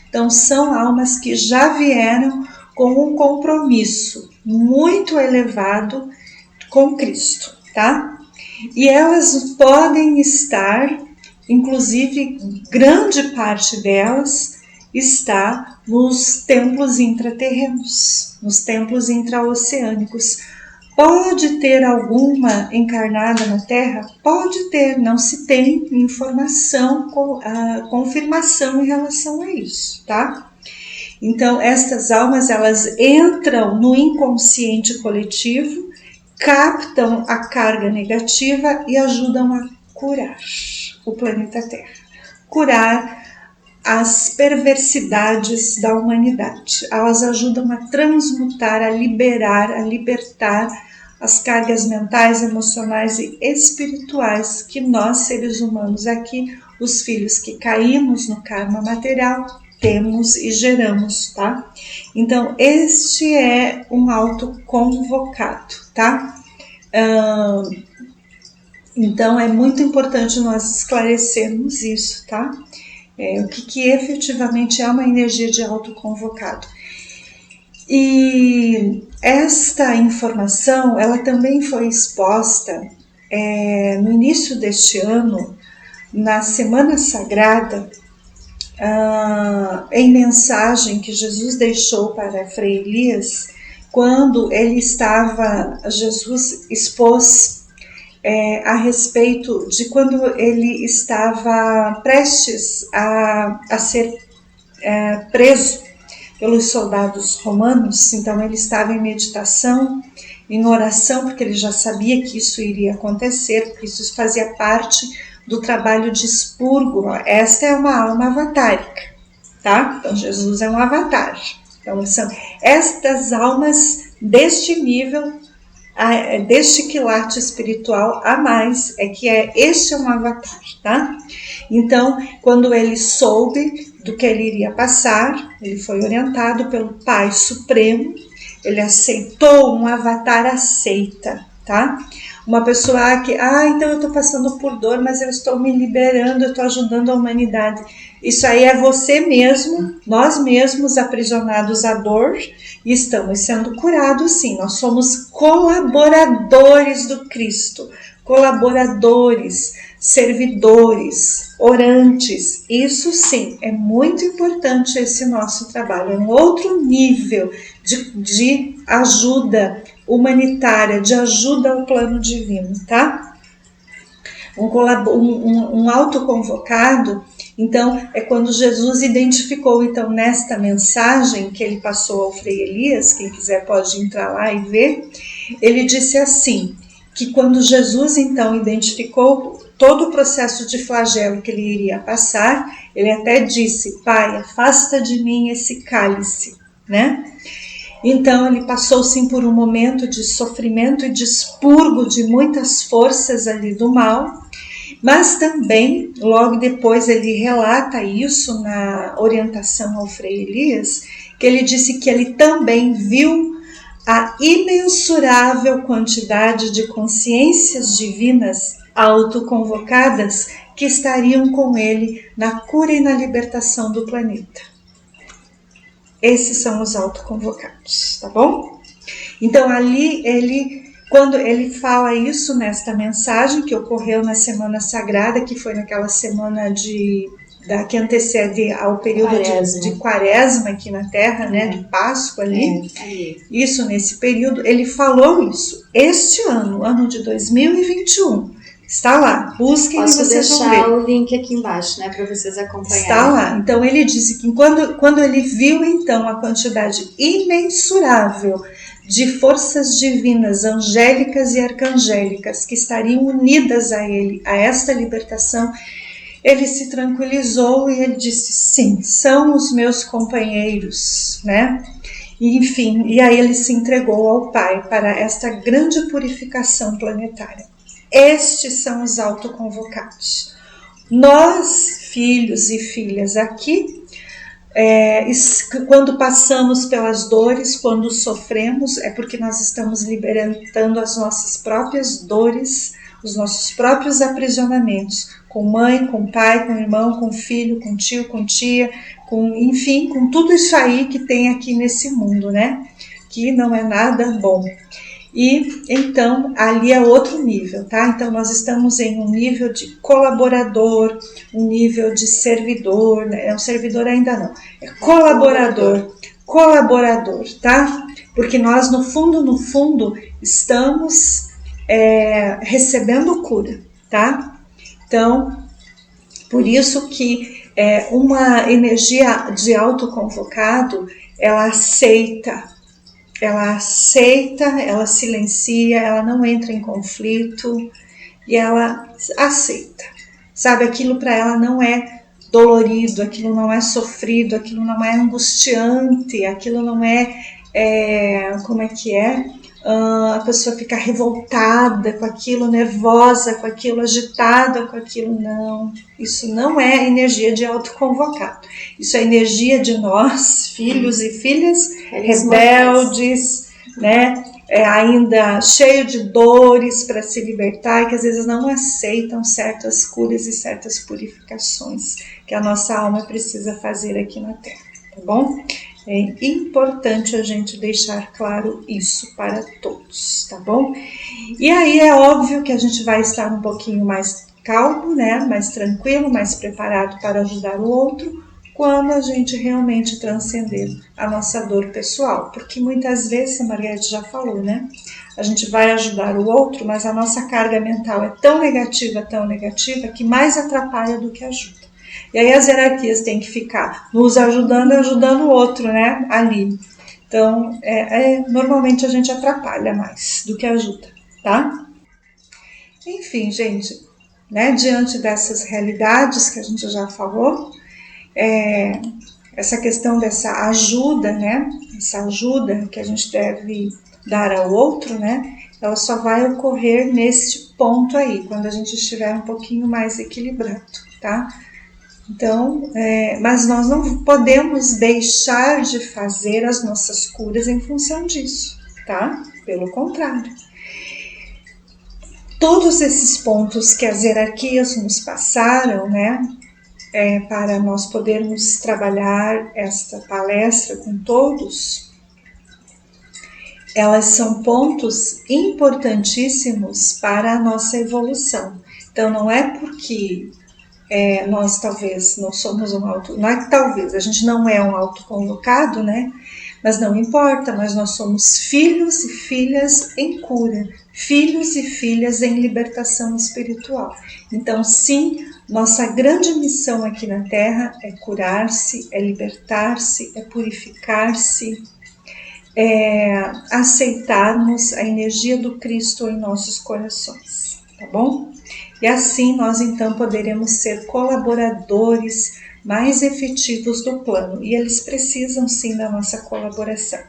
Então, são almas que já vieram com um compromisso muito elevado com Cristo, tá? E elas podem estar, inclusive, grande parte delas está nos templos intraterrenos, nos templos intraoceânicos. Pode ter alguma encarnada na Terra? Pode ter, não se tem informação, confirmação em relação a isso, tá? Então, estas almas, elas entram no inconsciente coletivo, captam a carga negativa e ajudam a curar o planeta Terra, curar as perversidades da humanidade. Elas ajudam a transmutar, a liberar, a libertar as cargas mentais, emocionais e espirituais que nós, seres humanos aqui, os filhos que caímos no karma material, temos e geramos, tá? Então, este é um autoconvocado, tá? Então, é muito importante nós esclarecermos isso, tá? O que efetivamente é uma energia de autoconvocado. E esta informação, ela também foi exposta no início deste ano, na Semana Sagrada, em mensagem que Jesus deixou para Frei Elias, quando Jesus expôs a respeito de quando ele estava prestes a ser preso pelos soldados romanos. Então ele estava em meditação, em oração, porque ele já sabia que isso iria acontecer, porque isso fazia parte do trabalho de expurgo. Esta é uma alma avatárica, tá? Então Jesus é um avatar. Então são estas almas deste nível, deste quilate espiritual a mais, este é um avatar, tá? Então, quando ele soube do que ele iria passar, ele foi orientado pelo Pai Supremo, ele aceitou, um avatar aceita, tá? Uma pessoa que, então eu estou passando por dor, mas eu estou me liberando, eu estou ajudando a humanidade. Isso aí é você mesmo, nós mesmos aprisionados à dor, e estamos sendo curados, sim. Nós somos colaboradores do Cristo, colaboradores, servidores, orantes. Isso sim, é muito importante esse nosso trabalho. É um outro nível de ajuda humanitária, de ajuda ao plano divino, tá? Um autoconvocado, então, é quando Jesus identificou, então, nesta mensagem que ele passou ao Frei Elias, quem quiser pode entrar lá e ver, ele disse assim, que quando Jesus, então, identificou todo o processo de flagelo que ele iria passar, ele até disse, Pai, afasta de mim esse cálice, né? Então, ele passou, sim, por um momento de sofrimento e de expurgo de muitas forças ali do mal, mas também, logo depois, ele relata isso na orientação ao Frei Elias, que ele disse que ele também viu a imensurável quantidade de consciências divinas autoconvocadas que estariam com ele na cura e na libertação do planeta. Esses são os autoconvocados, tá bom? Então, ali quando ele fala isso nesta mensagem que ocorreu na Semana Sagrada, que foi naquela semana que antecede ao período de Quaresma aqui na Terra, né, de Páscoa ali, isso nesse período, ele falou isso. Este ano de 2021, está lá, busquem e vocês vão ver. Posso deixar o link aqui embaixo, né, para vocês acompanharem. Está lá. Então ele disse que quando ele viu então a quantidade imensurável de forças divinas, angélicas e arcangélicas que estariam unidas a ele, a esta libertação, ele se tranquilizou e ele disse, sim, são os meus companheiros, né? E, enfim, e aí ele se entregou ao Pai para esta grande purificação planetária. Estes são os autoconvocados. Nós, filhos e filhas aqui, quando passamos pelas dores, quando sofremos, é porque nós estamos libertando as nossas próprias dores, os nossos próprios aprisionamentos, com mãe, com pai, com irmão, com filho, com tio, com tia, enfim, com tudo isso aí que tem aqui nesse mundo, né? Que não é nada bom. E então ali é outro nível, tá? Então nós estamos em um nível de colaborador, um nível de servidor, né? Um servidor ainda não, é colaborador, tá? Porque nós no fundo estamos recebendo cura, tá? Então, por isso que uma energia de autoconvocado, ela aceita, ela silencia, ela não entra em conflito e ela aceita. Sabe, aquilo para ela não é dolorido, aquilo não é sofrido, aquilo não é angustiante, aquilo não como é que é? A pessoa fica revoltada com aquilo, nervosa com aquilo, agitada com aquilo. Não, isso não é energia de autoconvocado. Isso é energia de nós, filhos e filhas rebeldes, né? Ainda cheio de dores para se libertar e que às vezes não aceitam certas curas e certas purificações que a nossa alma precisa fazer aqui na Terra, tá bom? É importante a gente deixar claro isso para todos, tá bom? E aí é óbvio que a gente vai estar um pouquinho mais calmo, né? Mais tranquilo, mais preparado para ajudar o outro, quando a gente realmente transcender a nossa dor pessoal. Porque muitas vezes, a Margarete já falou, né? A gente vai ajudar o outro, mas a nossa carga mental é tão negativa, que mais atrapalha do que ajuda. E aí as hierarquias têm que ficar nos ajudando o outro, né? Ali. Então, normalmente a gente atrapalha mais do que ajuda, tá? Enfim, gente, né? Diante dessas realidades que a gente já falou, essa questão dessa ajuda, né? Essa ajuda que a gente deve dar ao outro, né? Ela só vai ocorrer neste ponto aí, quando a gente estiver um pouquinho mais equilibrado, tá? Então, mas nós não podemos deixar de fazer as nossas curas em função disso, tá? Pelo contrário. Todos esses pontos que as hierarquias nos passaram, né? Para nós podermos trabalhar esta palestra com todos, elas são pontos importantíssimos para a nossa evolução. Então, não é porque nós talvez não somos não é que talvez, a gente não é um autoconvocado, né? Mas não importa, mas nós somos filhos e filhas em cura, filhos e filhas em libertação espiritual. Então, sim, nossa grande missão aqui na Terra é curar-se, é libertar-se, é purificar-se, aceitarmos a energia do Cristo em nossos corações, tá bom? E assim nós então poderemos ser colaboradores mais efetivos do plano, e eles precisam sim da nossa colaboração.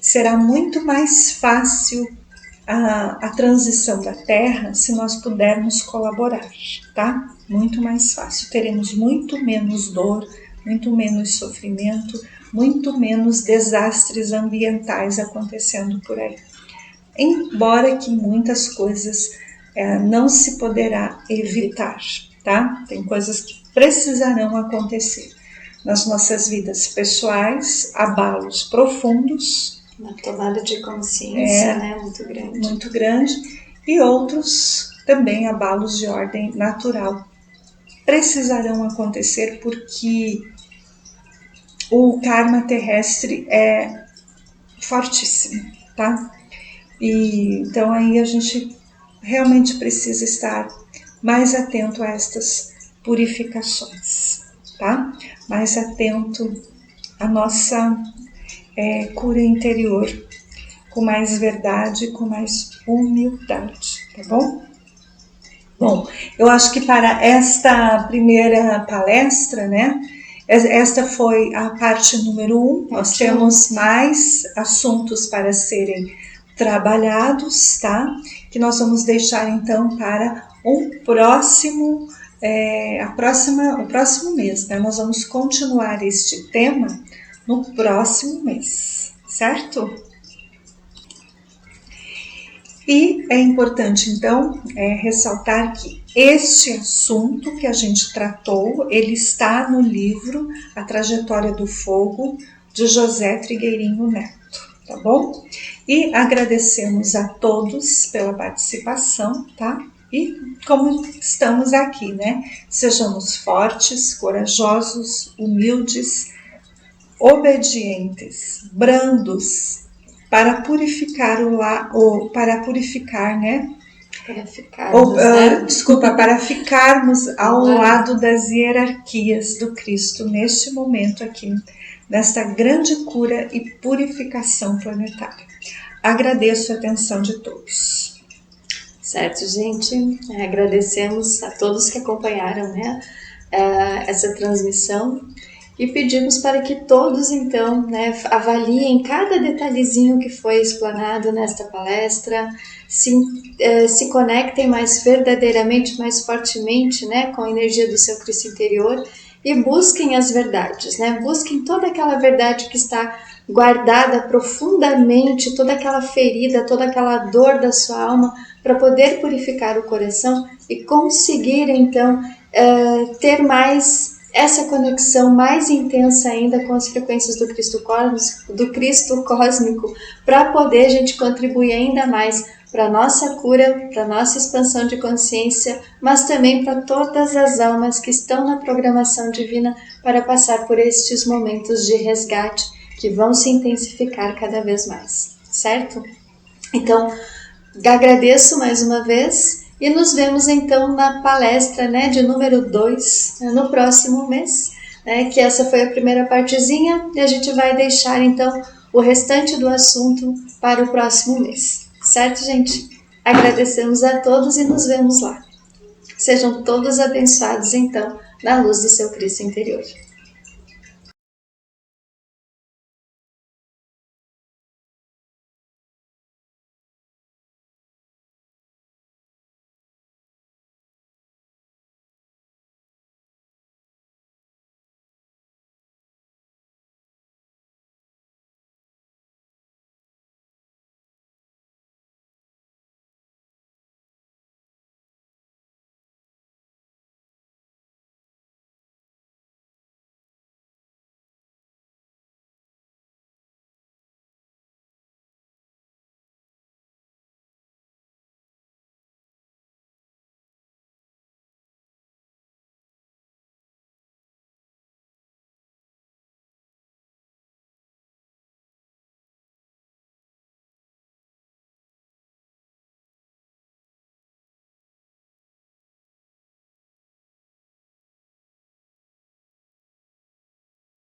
Será muito mais fácil a transição da Terra se nós pudermos colaborar, tá? Muito mais fácil, teremos muito menos dor, muito menos sofrimento, muito menos desastres ambientais acontecendo por aí. Embora que muitas coisas não se poderá evitar, tá? Tem coisas que precisarão acontecer nas nossas vidas pessoais, abalos profundos, uma tomada de consciência, né, muito grande, e outros também abalos de ordem natural precisarão acontecer porque o karma terrestre é fortíssimo, tá? E então aí a gente realmente precisa estar mais atento a estas purificações, tá? Mais atento à nossa cura interior, com mais verdade, com mais humildade, tá bom? Bom, eu acho que para esta primeira palestra, né? Esta foi a parte número 1. Nós temos mais assuntos para serem trabalhados, tá? Que nós vamos deixar então para o próximo mês, né? Nós vamos continuar este tema no próximo mês, certo? E é importante então ressaltar que este assunto que a gente tratou, ele está no livro A Trajetória do Fogo, de José Trigueirinho Neto, tá bom? E agradecemos a todos pela participação, tá? E como estamos aqui, né? Sejamos fortes, corajosos, humildes, obedientes, brandos, para purificar para purificar, né? Para ficarmos, Para ficarmos ao lado das hierarquias do Cristo neste momento aqui, nesta grande cura e purificação planetária. Agradeço a atenção de todos. Certo, gente. Agradecemos a todos que acompanharam, né, essa transmissão e pedimos para que todos, então, né, avaliem cada detalhezinho que foi explanado nesta palestra, se conectem mais verdadeiramente, mais fortemente, né, com a energia do seu Cristo interior e busquem as verdades, né, busquem toda aquela verdade que está guardada profundamente, toda aquela ferida, toda aquela dor da sua alma, para poder purificar o coração e conseguir, então, ter mais essa conexão mais intensa ainda com as frequências do Cristo cósmico, para poder a gente contribuir ainda mais para a nossa cura, para a nossa expansão de consciência, mas também para todas as almas que estão na programação divina para passar por estes momentos de resgate que vão se intensificar cada vez mais, certo? Então, agradeço mais uma vez e nos vemos então na palestra, né, de número 2, no próximo mês, né, que essa foi a primeira partezinha e a gente vai deixar então o restante do assunto para o próximo mês, certo, gente? Agradecemos a todos e nos vemos lá. Sejam todos abençoados então na luz do seu Cristo interior.